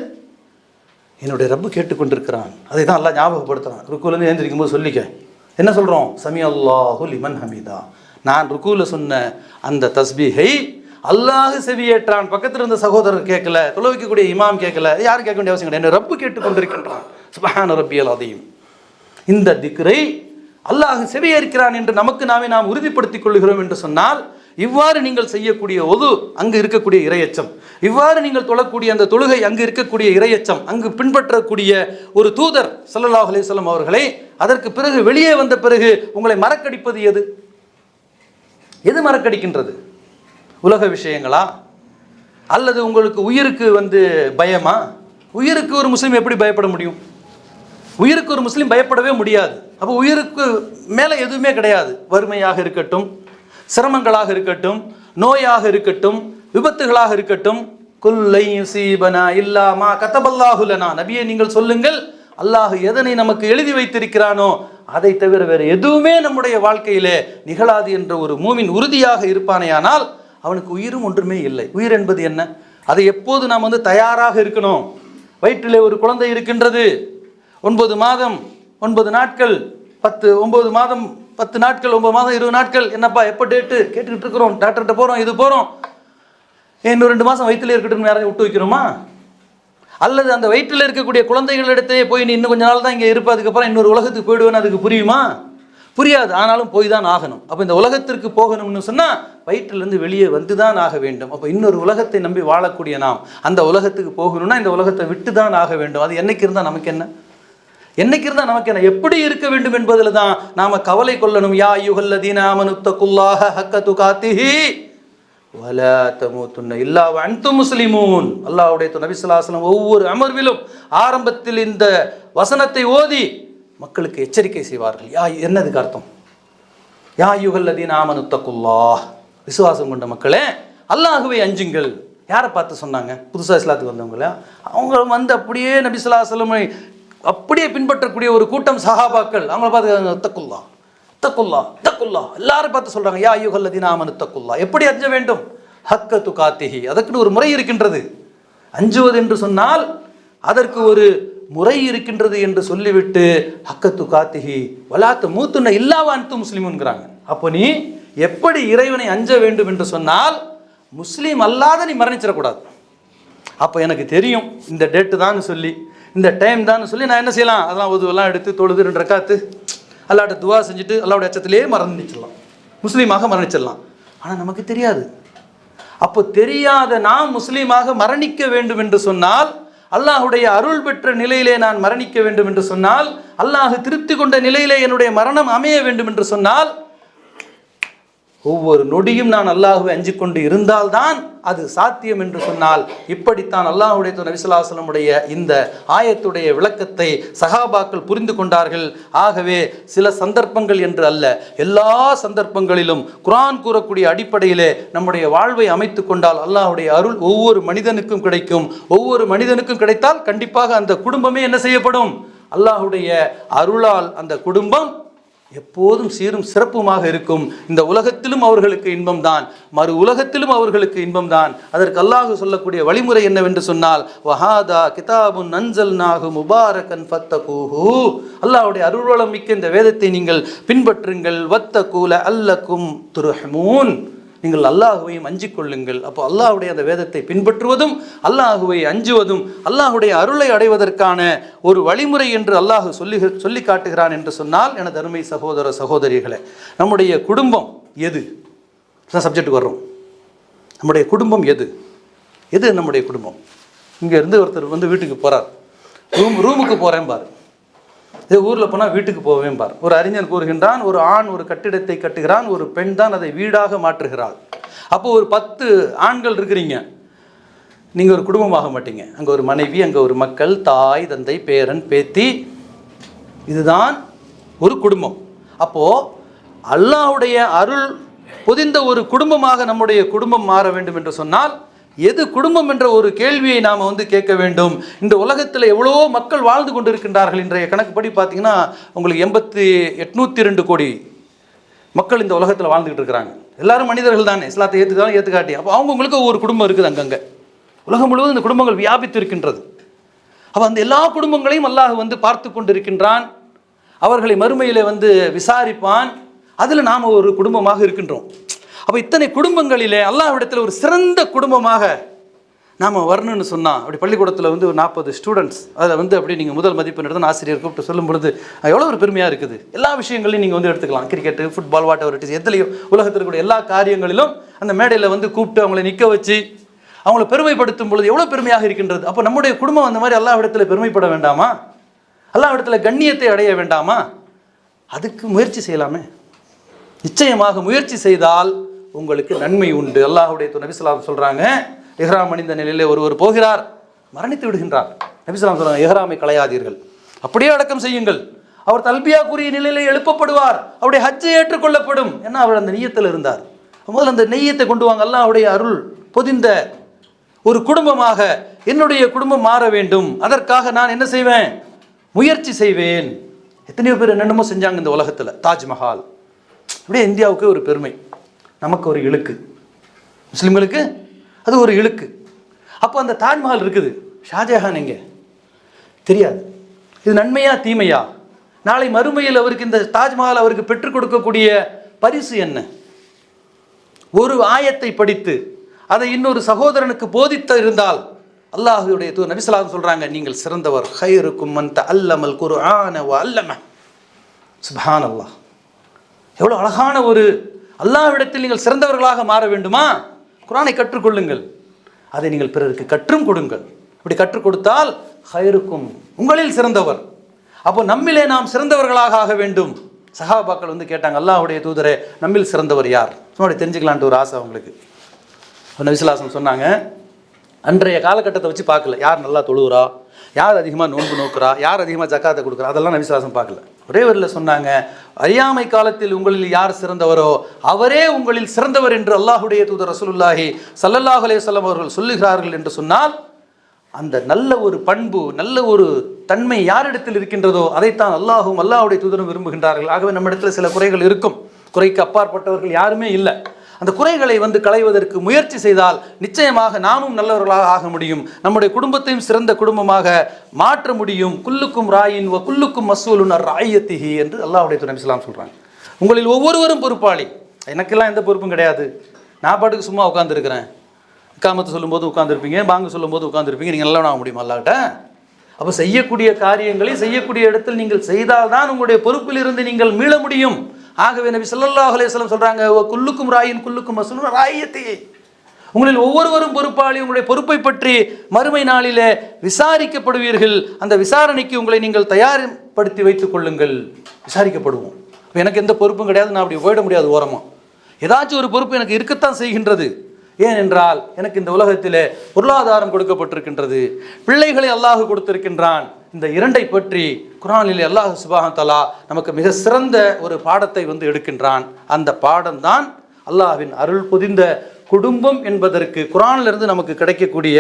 என்னுடைய ரப்பு கேட்டுக்கொண்டிருக்கிறான். அதை தான் அல்லாஹ் ஞாபகப்படுத்துகிறான். ருக்குலேருந்து எழுந்திரிக்கும் போது சொல்லிக்க என்ன சொல்கிறோம்? சமி அல்லாஹு லிமன் ஹமீதா. நான் ருக்குவில் சொன்ன அந்த தஸ்பீஹை அல்லாஹ் செவியேற்றான். பக்கத்தில் இருந்த சகோதரர் கேட்கல, தொழுவிக்கக்கூடிய இமாம் கேட்கல, யாரும் கேட்க வேண்டிய அவசியம் கிடையாது. என்ன ரப்பு கேட்டுக்கொண்டிருக்கின்றான். சுப்ஹான ரப்பியல் அதீம். இந்த திக்ரை அல்லாஹ் செவியேற்கிறான் என்று நமக்கு நாம் உறுதிப்படுத்திக் கொள்கிறோம் என்று சொன்னால், இவ்வாறு நீங்கள் செய்யக்கூடிய ஒது அங்கு இருக்கக்கூடிய இறையச்சம், இவ்வாறு நீங்கள் தொழக்கூடிய அந்த தொழுகை அங்கு இருக்கக்கூடிய இறையச்சம், அங்கு பின்பற்றக்கூடிய ஒரு தூதர் ஸல்லல்லாஹு அலைஹி வஸல்லம் அவர்களை, அதற்கு பிறகு வெளியே வந்த பிறகு உங்களை மறக்கடிப்பது எது? எது மறக்கடிக்கின்றது? உலக விஷயங்களா? அல்லது உங்களுக்கு உயிருக்கு வந்து பயமா? உயிருக்கு ஒரு முஸ்லீம் எப்படி பயப்பட முடியும்? உயிருக்கு ஒரு முஸ்லீம் பயப்படவே முடியாது. அப்போ உயிருக்கு மேலே எதுவுமே கிடையாது. வறுமையாக இருக்கட்டும், சிரமங்களாக இருக்கட்டும், நோயாக இருக்கட்டும், விபத்துகளாக இருக்கட்டும், குல்லை யுஸீபனா இல்லா மா கதபல்லாஹு லனா. நபியே நீங்கள் சொல்லுங்கள், அல்லாஹ் எதனை நமக்கு எழுதி வைத்திருக்கிறானோ அதை தவிர வேறு எதுவுமே நம்முடைய வாழ்க்கையிலே நிகழாது என்ற ஒரு மூமின் உறுதியாக இருப்பானேயானால் அவனுக்கு உயிரும் ஒன்றுமே இல்லை. உயிர் என்பது என்ன? அதை எப்போது நாம் வந்து தயாராக இருக்கணும். வயிற்றிலே ஒரு குழந்தை இருக்கின்றது, 9 மாதம் 9 நாட்கள் 9 மாதம் 10 நாட்கள் 9 மாதம் 20 நாட்கள், என்னப்பா எப்போ டேட்டு கேட்டுக்கிட்டு இருக்கிறோம், டாக்டர்கிட்ட போகிறோம், இது போகிறோம். இன்னும் 2 மாதம் வயிற்றில் இருக்கட்டும் யாரையும் விட்டு வைக்கிறோமா? அல்லது அந்த வயிற்றில் இருக்கக்கூடிய குழந்தைகளிடத்தே போய் நீ இன்னும் கொஞ்ச நாள் தான் இங்கே இருப்ப, அதுக்கப்புறம் இன்னொரு உலகத்துக்கு போயிடுவேன்னு அதுக்கு புரியுமா? புரியாது. ஆனாலும் போய் தான் ஆகணும். அப்போ இந்த உலகத்திற்கு போகணும்னு சொன்னால் வயிற்றிலிருந்து வெளியே வந்து தான் ஆக வேண்டும். அப்போ இன்னொரு உலகத்தை நம்பி வாழக்கூடிய நாம் அந்த உலகத்துக்கு போகணும்னா இந்த உலகத்தை விட்டு தான் ஆக வேண்டும். அது என்னைக்கு இருந்தால் நமக்கு என்ன? என்னைக்கு இருந்தால் நமக்கு என்ன? எப்படி இருக்க வேண்டும் என்பதில் தான் நாம் கவலை கொள்ளணும். யா அய்யுஹல்லதீன ஆமனு தக்குல்லாஹ ஹக்க துகாத்திஹி வலா தமூதுன்ன இல்லா வஅன்தும் முஸ்லிமூன். அல்லாஹ்வுடைய நபி ஸல்லல்லாஹு அலைஹி வஸல்லம் ஒவ்வொரு அமர்விலும் ஆரம்பத்தில் இந்த வசனத்தை ஓதி மக்களுக்கு எச்சரிக்கை செய்வார்கள். என்னதுக்கு அர்த்தம்? யா அய்யுஹல்லதீன ஆமனு தக்குல்லாஹ், விசுவாசம் கொண்ட மக்களே அல்லாஹ்வை அஞ்சுங்கள். யாரை பார்த்து சொன்னாங்க? புதுசாக இஸ்லாத்துக்கு வந்தவங்கள. அவங்க வந்து அப்படியே நபி ஸல்லல்லாஹு அலைஹி வஸல்லம் அப்படியே பின்பற்றக்கூடிய ஒரு கூட்டம் சஹாபாக்கள். அவங்கள பார்த்து தக்குல்லா தக்குல்லா தக்குல்லா எல்லாரும் பார்த்து சொல்றாங்க, யா அய்யுஹல்லதீன ஆமனு தக்குல்லா. எப்படி அஞ்ச வேண்டும்? ஹக்க துகாத்திஹி, அதற்குன்னு ஒரு முறை இருக்கின்றது. அஞ்சுவது என்று சொன்னால் அதற்கு ஒரு முறை இருக்கின்றது என்று சொல்லிவிட்டு ஹக்க துகாத்திஹி வலா தமூதுன்ன இல்லா வஅன்தும் முஸ்லிமூன்ங்கறாங்க. அப்போ நீ எப்படி இறைவனை அஞ்ச வேண்டும் என்று சொன்னால் முஸ்லீம் அல்லாத நீ மரணிச்சிடக்கூடாது. அப்போ எனக்கு தெரியும் இந்த டேட்டு தான் சொல்லி, இந்த டைம் தான் சொல்லி நான் என்ன செய்யலாம்? அதெல்லாம் உதுவெல்லாம் எடுத்து தொழுது 2 ரக்காத்து அல்லாட்ட துவா செஞ்சுட்டு அல்லாவுடைய அச்சத்திலே மரணிச்சிடலாம், முஸ்லீமாக மரணிச்சிடலாம். ஆனால் நமக்கு தெரியாது. அப்போ தெரியாத நாம் முஸ்லீமாக மரணிக்க வேண்டும் என்று சொன்னால், அல்லாஹுடைய அருள் பெற்ற நிலையிலே நான் மரணிக்க வேண்டும் என்று சொன்னால், அல்லாஹ் திருப்தி கொண்ட நிலையிலே என்னுடைய மரணம் அமைய வேண்டும் என்று சொன்னால், ஒவ்வொரு நொடியும் நான் அல்லாஹுவை அஞ்சிக் கொண்டு இருந்தால்தான் அது சாத்தியம் என்று சொன்னால், இப்படித்தான் அல்லாஹுடைய நபி ஸல்லல்லாஹு அலைஹி வஸல்லமுடைய இந்த ஆயத்துடைய விளக்கத்தை சஹாபாக்கள் புரிந்து கொண்டார்கள். ஆகவே சில சந்தர்ப்பங்கள் என்று அல்ல, எல்லா சந்தர்ப்பங்களிலும் குர்ஆன் கூறக்கூடிய அடிப்படையிலே நம்முடைய வாழ்வை அமைத்து கொண்டால் அல்லாஹுடைய அருள் ஒவ்வொரு மனிதனுக்கும் கிடைக்கும். ஒவ்வொரு மனிதனுக்கும் கிடைத்தால் கண்டிப்பாக அந்த குடும்பமே என்ன செய்யப்படும்? அல்லாஹுடைய அருளால் அந்த குடும்பம் எப்போதும் சீரும் சிறப்புமாக இருக்கும். இந்த உலகத்திலும் அவர்களுக்கு இன்பம்தான், மறு உலகத்திலும் அவர்களுக்கு இன்பம்தான். அதற்கு அல்லாஹ் சொல்லக்கூடிய வழிமுறை என்னவென்று சொன்னால், வஹாதா கிதாபுன் அன்ஸல்நாஹு முபாரகன் ஃபத்தகூஹு, அல்லாஹ்வுடைய அருள்வளம் மிக்க இந்த வேதத்தை நீங்கள் பின்பற்றுங்கள். வத்தகூல அல்லக்கும் துர்ஹமூன், நீங்கள் அல்லாஹுவையும் அஞ்சிக் கொள்ளுங்கள். அப்போ அல்லாஹுடைய அந்த வேதத்தை பின்பற்றுவதும் அல்லாஹுவை அஞ்சுவதும் அல்லாஹுடைய அருளை அடைவதற்கான ஒரு வழிமுறை என்று அல்லாஹு சொல்லி காட்டுகிறான் என்று சொன்னால், எனது அருமை சகோதர சகோதரிகளே, நம்முடைய குடும்பம் எது? சப்ஜெக்டுக்கு வர்றோம். நம்முடைய குடும்பம் எது? எது நம்முடைய குடும்பம்? இங்கே இருந்து ஒருத்தர் வந்து வீட்டுக்கு போகிறார், ரூமுக்கு போகிறேன் பாரு, இதே ஊரில் போனால் வீட்டுக்கு போவேன் பார். ஒரு அறிஞர் கூறுகின்றான், ஒரு ஆண் ஒரு கட்டிடத்தை கட்டுகிறான், ஒரு பெண் தான் அதை வீடாக மாற்றுகிறாள். அப்போ ஒரு 10 ஆண்கள் இருக்கிறீங்க, நீங்கள் ஒரு குடும்பமாக மாட்டீங்க. அங்கே ஒரு மனைவி, அங்கே ஒரு மக்கள், தாய் தந்தை பேரன் பேத்தி, இதுதான் ஒரு குடும்பம். அப்போது அல்லாஹ்வுடைய அருள் பொதிந்த ஒரு குடும்பமாக நம்முடைய குடும்பம் மாற வேண்டும் என்று சொன்னால் எது குடும்பம் என்ற ஒரு கேள்வியை நாம் வந்து கேட்க வேண்டும். இந்த உலகத்தில் எவ்வளவோ மக்கள் வாழ்ந்து கொண்டு இருக்கின்றார்கள். இன்றைய கணக்குப்படி பார்த்தீங்கன்னா உங்களுக்கு 802 கோடி மக்கள் இந்த உலகத்தில் வாழ்ந்துகிட்டு இருக்கிறாங்க. எல்லாரும் மனிதர்கள் தானே, இஸ்லாத்தை ஏற்றுக்காலும் ஏற்றுக்காட்டி. அப்போ அவங்களுக்கு ஒவ்வொரு குடும்பம் இருக்குது. அங்கங்கே உலகம் முழுவதும் இந்த குடும்பங்கள் வியாபித்து இருக்கின்றது. அப்போ அந்த எல்லா குடும்பங்களையும் அல்லாஹ் வந்து பார்த்து கொண்டு இருக்கின்றான். அவர்களை மறுமையிலே வந்து விசாரிப்பான். அதில் நாம் ஒரு குடும்பமாக இருக்கின்றோம். அப்போ இத்தனை குடும்பங்களிலே அல்லாஹ்விடத்தில் ஒரு சிறந்த குடும்பமாக நாம் வரணும்னு சொன்னால், அப்படி பள்ளிக்கூடத்தில் வந்து ஒரு 40 ஸ்டூடெண்ட்ஸ் அதில் வந்து அப்படி நீங்கள் முதல் மதிப்பெண் எடுத்து ஆசிரியர் கூப்பிட்டு சொல்லும் பொழுது எவ்வளோ ஒரு பெருமையாக இருக்குது. எல்லா விஷயங்களையும் நீங்கள் வந்து எடுத்துக்கலாம். Cricket, football, whatever it is, எதுலையும் உலகத்தில் கூட எல்லா காரியங்களிலும் அந்த மேடையில் வந்து கூப்பிட்டு அவங்கள நிற்க வச்சு அவங்கள பெருமைப்படுத்தும் பொழுது எவ்வளோ பெருமையாக இருக்கின்றது. அப்போ நம்முடைய குடும்பம் அந்த மாதிரி அல்லாஹ்விடத்தில் பெருமைப்பட வேண்டாமா? அல்லாஹ்விடத்தில் கண்ணியத்தை அடைய வேண்டாமா? அதுக்கு முயற்சி செய்யலாமே. நிச்சயமாக முயற்சி செய்தால் உங்களுக்கு நன்மை உண்டு. அல்லாஹ்வுடைய நபி ஸல்லல்லாஹு அலைஹி வஸல்லம் சொல்றாங்க, இஹ்ராம் அணிந்த நிலையிலே ஒருவர் போகிறார், மரணித்து விடுகின்றார். நபி ஸல்லல்லாஹு அலைஹி வஸல்லம் சொல்றாங்க, இஹ்ராமை களையாதீர்கள், அப்படியே அடக்கம் செய்யுங்கள். அவர் தல்பியா கூறிய நிலையிலே எழுப்பப்படுவார், அவருடைய ஹஜ்ஜை ஏற்றுக்கொள்ளப்படும். ஏன்னா அவர் அந்த நிய்யத்தில் இருந்தார். முதல்ல அந்த நெய்யத்தை கொண்டு வாங்க. அல்லாஹ்வுடைய அருள் பொதிந்த ஒரு குடும்பமாக என்னுடைய குடும்பம் மாற வேண்டும். அதற்காக நான் என்ன செய்வேன்? முயற்சி செய்வேன். எத்தனையோ பேர் என்னென்னமோ செஞ்சாங்க இந்த உலகத்தில். தாஜ்மஹால், அப்படியே இந்தியாவுக்கு ஒரு பெருமை, நமக்கு ஒரு இழுக்கு. முஸ்லிம்களுக்கு அது ஒரு இழுக்கு. அப்போ அந்த தாஜ்மஹால் இருக்குது, ஷாஜஹான் எங்கே தெரியாது. இது நன்மையா தீமையா? நாளை மறுமையில் அவருக்கு இந்த தாஜ்மஹால் அவருக்கு பெற்றுக் கொடுக்கக்கூடிய பரிசு என்ன? ஒரு ஆயத்தை படித்து அதை இன்னொரு சகோதரனுக்கு போதித்து இருந்தால் அல்லாஹ்வுடைய தூதர் நபி ஸல்லல்லாஹு அலைஹி வஸல்லம் சொல்றாங்க, நீங்கள் சிறந்தவர். ஹைருக்கும் மன் தஅல்லமல் குர்ஆன வ அல்லம. சுப்ஹானல்லாஹ். எவ்வளவு அழகான ஒரு அல்லாஹ்விடத்தில் நீங்கள் சிறந்தவர்களாக மாற வேண்டுமா? குர்ஆனை கற்றுக்கொள்ளுங்கள், அதை நீங்கள் பிறருக்கு கற்றும் கொடுங்கள். இப்படி கற்றுக் கொடுத்தால் ஹைருக்கும், உங்களில் சிறந்தவர். அப்போ நம்மிலே நாம் சிறந்தவர்களாக ஆக வேண்டும். சஹாபாக்கள் வந்து கேட்டாங்க, அல்லாஹ்வுடைய தூதரே, நம்மில் சிறந்தவர் யார்? சும்மா தெரிஞ்சுக்கலான்ட்டு ஒரு ஆசை அவங்களுக்கு. நபி ஸல்லல்லாஹு அலைஹி வஸல்லம் சொன்னாங்க, அன்றைய காலகட்டத்தை வச்சு பார்க்கல, யார் நல்லா தொழுகிறா, யார் அதிகமாக நோன்பு நோக்குறா, யார் அதிகமாக ஜக்காத்தை கொடுக்குறா, அதெல்லாம் நபி ஸல்லல்லாஹு அலைஹி வஸல்லம் பார்க்கல. ஒரே வரியில் சொன்னாங்க, அறியாமை காலத்தில் உங்களில் யார் சிறந்தவரோ அவரே உங்களில் சிறந்தவர் என்று அல்லாஹ்வுடைய தூதர் ரசூலுல்லாஹி ஸல்லல்லாஹு அலைஹி வஸல்லம் அவர்கள் சொல்லுகிறார்கள் என்று சொன்னால், அந்த நல்ல ஒரு பண்பு, நல்ல ஒரு தன்மை யாரிடத்தில் இருக்கின்றதோ அதைத்தான் அல்லாஹும் அல்லாஹ்வுடைய தூதரும் விரும்புகின்றார்கள். ஆகவே நம்மிடத்தில் சில குறைகள் இருக்கும், குறைக்கு அப்பாற்பட்டவர்கள் யாருமே இல்லை. அந்த குறைகளை வந்து களைவதற்கு முயற்சி செய்தால் நிச்சயமாக நாமும் நல்லவர்களாக ஆக முடியும், நம்முடைய குடும்பத்தையும் சிறந்த குடும்பமாக மாற்ற முடியும். குல்லுக்கும் ராயின் வ குல்லுக்கும் மஸ்ஊலுன் அன் ரஅய்யத்திஹி என்று அல்லாஹ்வுடைய தூதர் நபி ஸல்லல்லாஹு அலைஹி வஸல்லம் சொல்கிறாங்க. உங்களில் ஒவ்வொருவரும் பொறுப்பாளி. எனக்கெல்லாம் எந்த பொறுப்பும் கிடையாது, நான் பாட்டுக்கு சும்மா உட்காந்துருக்கிறேன். இக்காமத்து சொல்லும்போது உட்காந்துருப்பீங்க, பாங்கு சொல்லும்போது உட்காந்துருப்பீங்க, நீங்கள் நல்லா ஆக முடியுமா அல்லாஹ்கிட்ட? அப்போ செய்யக்கூடிய காரியங்களை செய்யக்கூடிய இடத்தில் நீங்கள் செய்தால்தான் உங்களுடைய பொறுப்பிலிருந்து நீங்கள் மீள முடியும். ஆகவே நபி ஸல்லல்லாஹு அலைஹி வஸல்லம் சொல்றாங்க, குல்லுக்கும் ராயின் குல்லுக்கும் மஸ்ஊலுன் அன் ரஅய்யத்திஹி. உங்களில் ஒவ்வொருவரும் பொறுப்பாளி. உங்களுடைய பொறுப்பை பற்றி மறுமை நாளிலே விசாரிக்கப்படுவீர்கள். அந்த விசாரணைக்கு உங்களை நீங்கள் தயார்படுத்தி வைத்துக் கொள்ளுங்கள். விசாரிக்கப்படுவோம். எனக்கு எந்த பொறுப்பும் கிடையாது, நான் அப்படி போயிட முடியாது ஓரமாக. ஏதாச்சும் ஒரு பொறுப்பு எனக்கு இருக்கத்தான் செய்கின்றது. ஏனென்றால் எனக்கு இந்த உலகத்திலே பொருளாதாரம் கொடுக்கப்பட்டிருக்கின்றது, பிள்ளைகளை அல்லாஹ் கொடுத்திருக்கின்றான். இந்த இரண்டை பற்றி குர்ஆனிலே அல்லாஹ் சுப்ஹானஹு வ தஆலா நமக்கு மிக சிறந்த ஒரு பாடத்தை வந்து எடுக்கின்றான். அந்த பாடம் தான் அல்லாஹ்வின் அருள் பொதிந்த குடும்பம் என்பதற்கு குர்ஆனிலிருந்து நமக்கு கிடைக்கக்கூடிய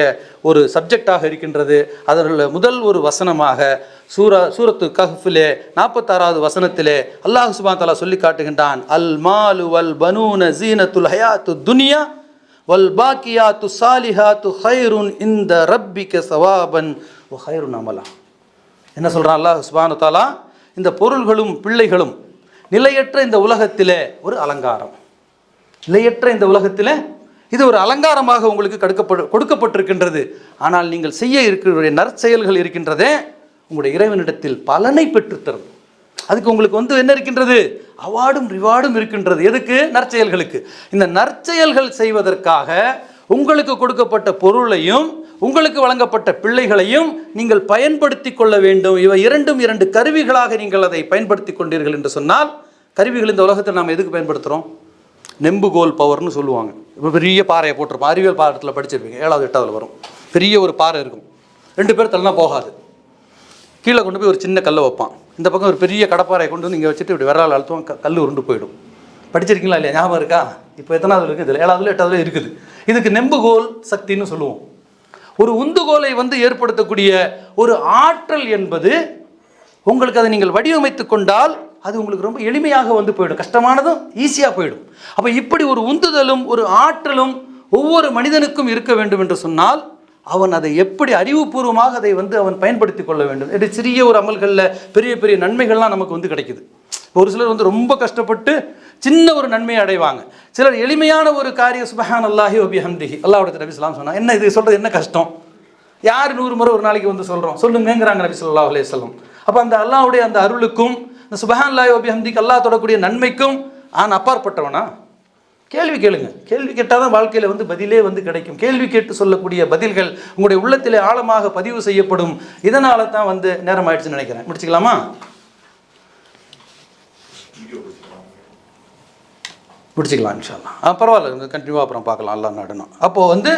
ஒரு சப்ஜெக்டாக இருக்கின்றது. அதில் முதல் ஒரு வசனமாக சூரத்து கஹ்ஃபிலே 46வது வசனத்திலே அல்லாஹ் சுப்ஹானஹு வ தஆலா சொல்லி காட்டுகின்றான், அல் மாலு வல் பனூன ஸீனத்துல் ஹயாத்துத் துன்யா வல் பாக்கியாத்து ஸாலிஹாத்து கைருன் இந்த ரப்பிக ஸவாபன் வ கைருன் அமலா. என்ன சொல்கிறான் அல்லாஹ் சுப்ஹானஹு வ தஆலா? இந்த பொருள்களும் பிள்ளைகளும் நிலையற்ற இந்த உலகத்திலே ஒரு அலங்காரம், நிலையற்ற இந்த உலகத்திலே இது ஒரு அலங்காரமாக உங்களுக்கு கொடுக்கப்பட்டிருக்கின்றது. ஆனால் நீங்கள் செய்ய இருக்கிற நற்செயல்கள் இருக்கின்றதே, உங்களுடைய இறைவனிடத்தில் பலனை பெற்றுத்தரும். அதுக்கு உங்களுக்கு வந்து என்ன இருக்கின்றது? அவார்டும் ரிவார்டும் இருக்கின்றது. எதுக்கு? நற்செயல்களுக்கு. இந்த நற்செயல்கள் செய்வதற்காக உங்களுக்கு கொடுக்கப்பட்ட பொருளையும் உங்களுக்கு வழங்கப்பட்ட பிள்ளைகளையும் நீங்கள் பயன்படுத்தி கொள்ள வேண்டும். இவை இரண்டும் இரண்டு கருவிகளாக நீங்கள் அதை பயன்படுத்தி கொண்டீர்கள் என்று சொன்னால், கருவிகள் இந்த உலகத்தில் நாம் எதுக்கு பயன்படுத்துகிறோம்? நெம்புகோல் பவர்னு சொல்லுவாங்க. இப்போ பெரிய பாறையை போட்டிருப்போம், அறிவியல் பாடத்தில் படிச்சிருப்பீங்க, 7வது 8வது வரும். பெரிய ஒரு பாறை இருக்கும், 2 பேர் தள்ளனா போகாது. கீழே கொண்டு போய் ஒரு சின்ன கல்லை வைப்பான், இந்த பக்கம் ஒரு பெரிய கடப்பாறையை கொண்டு வந்து இங்கே வச்சுட்டு இப்படி விரலால் அழுத்துவோம், கல் உருண்டு போயிடும். படிச்சிருக்கீங்களா இல்லையா? ஞாபகம் இருக்கா? இப்போ எத்தனாவது இருக்குது? இதில் 7வது 8வது இருக்குது. இதுக்கு நெம்புகோல் சக்தின்னு சொல்லுவோம். ஒரு உந்துகோலை வந்து ஏற்படுத்தக்கூடிய ஒரு ஆற்றல் என்பது உங்களுக்கு அதை நீங்கள் வடிவமைத்து கொண்டால் அது உங்களுக்கு ரொம்ப எளிமையாக வந்து போயிடும், கஷ்டமானதும் ஈஸியாக போயிடும். அப்போ இப்படி ஒரு உந்துதலும் ஒரு ஆற்றலும் ஒவ்வொரு மனிதனுக்கும் இருக்க வேண்டும் என்று சொன்னால் அவன் அதை எப்படி அறிவுபூர்வமாக அதை வந்து அவன் பயன்படுத்தி கொள்ள வேண்டும். இது சிறிய ஒரு அமல்களில் பெரிய பெரிய நன்மைகள்லாம் நமக்கு வந்து கிடைக்குது. ஒரு சிலர் வந்து ரொம்ப கஷ்டப்பட்டு சின்ன ஒரு நன்மையை அடைவாங்க, சிலர் எளிமையான ஒரு காரியம் சுப்ஹானல்லாஹி வ பிஹம்திஹி அல்லாஹ்வுடைய நபி ஸல்லல்லாஹு அலைஹி வஸல்லம் என்ன இது சொல்கிறது என்ன கஷ்டம், யார் 100 முறை ஒரு நாளைக்கு வந்து சொல்கிறோம் சொல்லுங்கிறாங்க நபி ஸல்லல்லாஹு அலைஹி வஸல்லம். அப்போ அந்த அல்லாஹ்வுடைய அந்த அருளுக்கும் இந்த சுப்ஹானல்லாஹி வ பிஹம்திஹி அல்லாஹ் தொடக்கூடிய நன்மைக்கும் அப்பாற்பட்டவனா? கேள்வி கேளுங்க. கேள்வி கேட்டால் தான் வாழ்க்கையில் வந்து பதிலே வந்து கிடைக்கும். கேள்வி கேட்டு சொல்லக்கூடிய பதில்கள் உங்களுடைய உள்ளத்திலே ஆழமாக பதிவு செய்யப்படும். இதனால தான் வந்து நேரம் ஆயிடுச்சுன்னு நினைக்கிறேன். முடிச்சுக்கலாமா? முடிச்சுக்கலாம் இன்ஷா அல்லாஹ். பரவாயில்ல, கண்டினியூவாக அப்புறம் பார்க்கலாம் அல்லா நாடுனா. அப்போது வந்து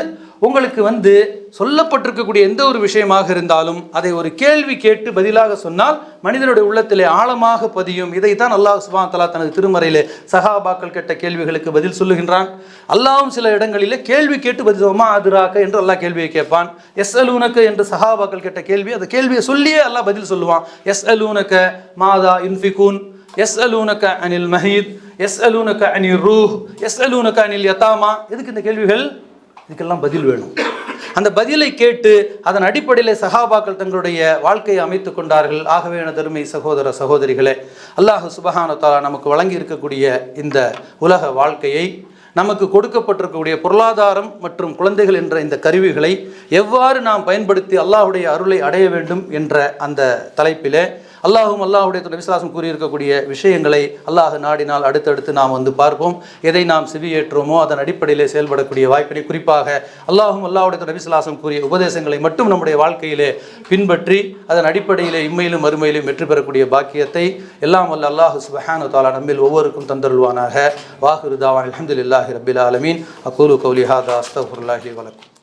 உங்களுக்கு வந்து சொல்லப்பட்டிருக்கக்கூடிய எந்த ஒரு விஷயமாக இருந்தாலும் அதை ஒரு கேள்வி கேட்டு பதிலாக சொன்னால் மனிதனுடைய உள்ளத்திலே ஆழமாக பதியும். இதைத்தான் அல்லாஹ் சுப்ஹானஹு வ தஆலா தனது திருமறையிலே சஹாபாக்கள் கேட்ட கேள்விகளுக்கு பதில் சொல்லுகின்றான். அல்லாஹ்வும் சில இடங்களிலே கேள்வி கேட்டு பதில் சொல்லுமா அதுராக்க என்று அல்லாஹ் கேள்வியை கேட்பான். எஸ் அலூனக்க என்று சஹாபாக்கள் கேட்ட கேள்வி, அந்த கேள்வியை சொல்லியே அல்லாஹ் பதில் சொல்லுவான். எஸ் அலூனக்க மாதா இன்ஃபிகூன், எஸ் அலூனக்க அனில் மஹீத், யஸ்அலூனக அனிர் ரூஹ், யஸ்அலூனக அனில் யதாமா. எதுக்கு இந்த கேள்விகள்? இதுக்கெல்லாம் பதில் வேணும். அந்த பதிலை கேட்டு அதன் அடிப்படையில் சஹாபாக்கள் தங்களுடைய வாழ்க்கையை அமைத்து கொண்டார்கள். ஆகவே எனதருமை சகோதர சகோதரிகளே, அல்லாஹ் சுப்ஹானஹு வ தஆலா நமக்கு வழங்கி இருக்கக்கூடிய இந்த உலக வாழ்க்கையை, நமக்கு கொடுக்கப்பட்டிருக்கக்கூடிய பொருளாதாரம் மற்றும் குழந்தைகள் என்ற இந்த கருவிகளை எவ்வாறு நாம் பயன்படுத்தி அல்லாஹுடைய அருளை அடைய வேண்டும் என்ற அந்த தலைப்பிலே அல்லாஹுடைய விசுவாசம் கூறியிருக்கக்கூடிய விஷயங்களை அல்லாஹ் நாடினால் அடுத்தடுத்து நாம் பார்ப்போம். எதை நாம் செவியேற்றோமோ அதன் அடிப்படையிலே செயல்படக்கூடிய வாய்ப்பினை, குறிப்பாக அல்லாஹுடைய விசுவாசம் கூறிய உபதேசங்களை மட்டும் நம்முடைய வாழ்க்கையிலே பின்பற்றி அதன் அடிப்படையிலே இம்மையிலும் மறுமையிலும் வெற்றி பெறக்கூடிய பாக்கியத்தை எல்லாம் வல்ல அல்லாஹ் சுப்ஹானஹு வ தஆலா நம்மில் ஒவ்வொருக்கும் தந்தருள்வானாக. வாஹிரு தாவான் அல்ஹம்துலில்லாஹி ரப்பில் ஆலமீன். அகூலு கௌலி ஹாதா அஸ்தக்ஃபிருல்லாஹி வ லக்கும்.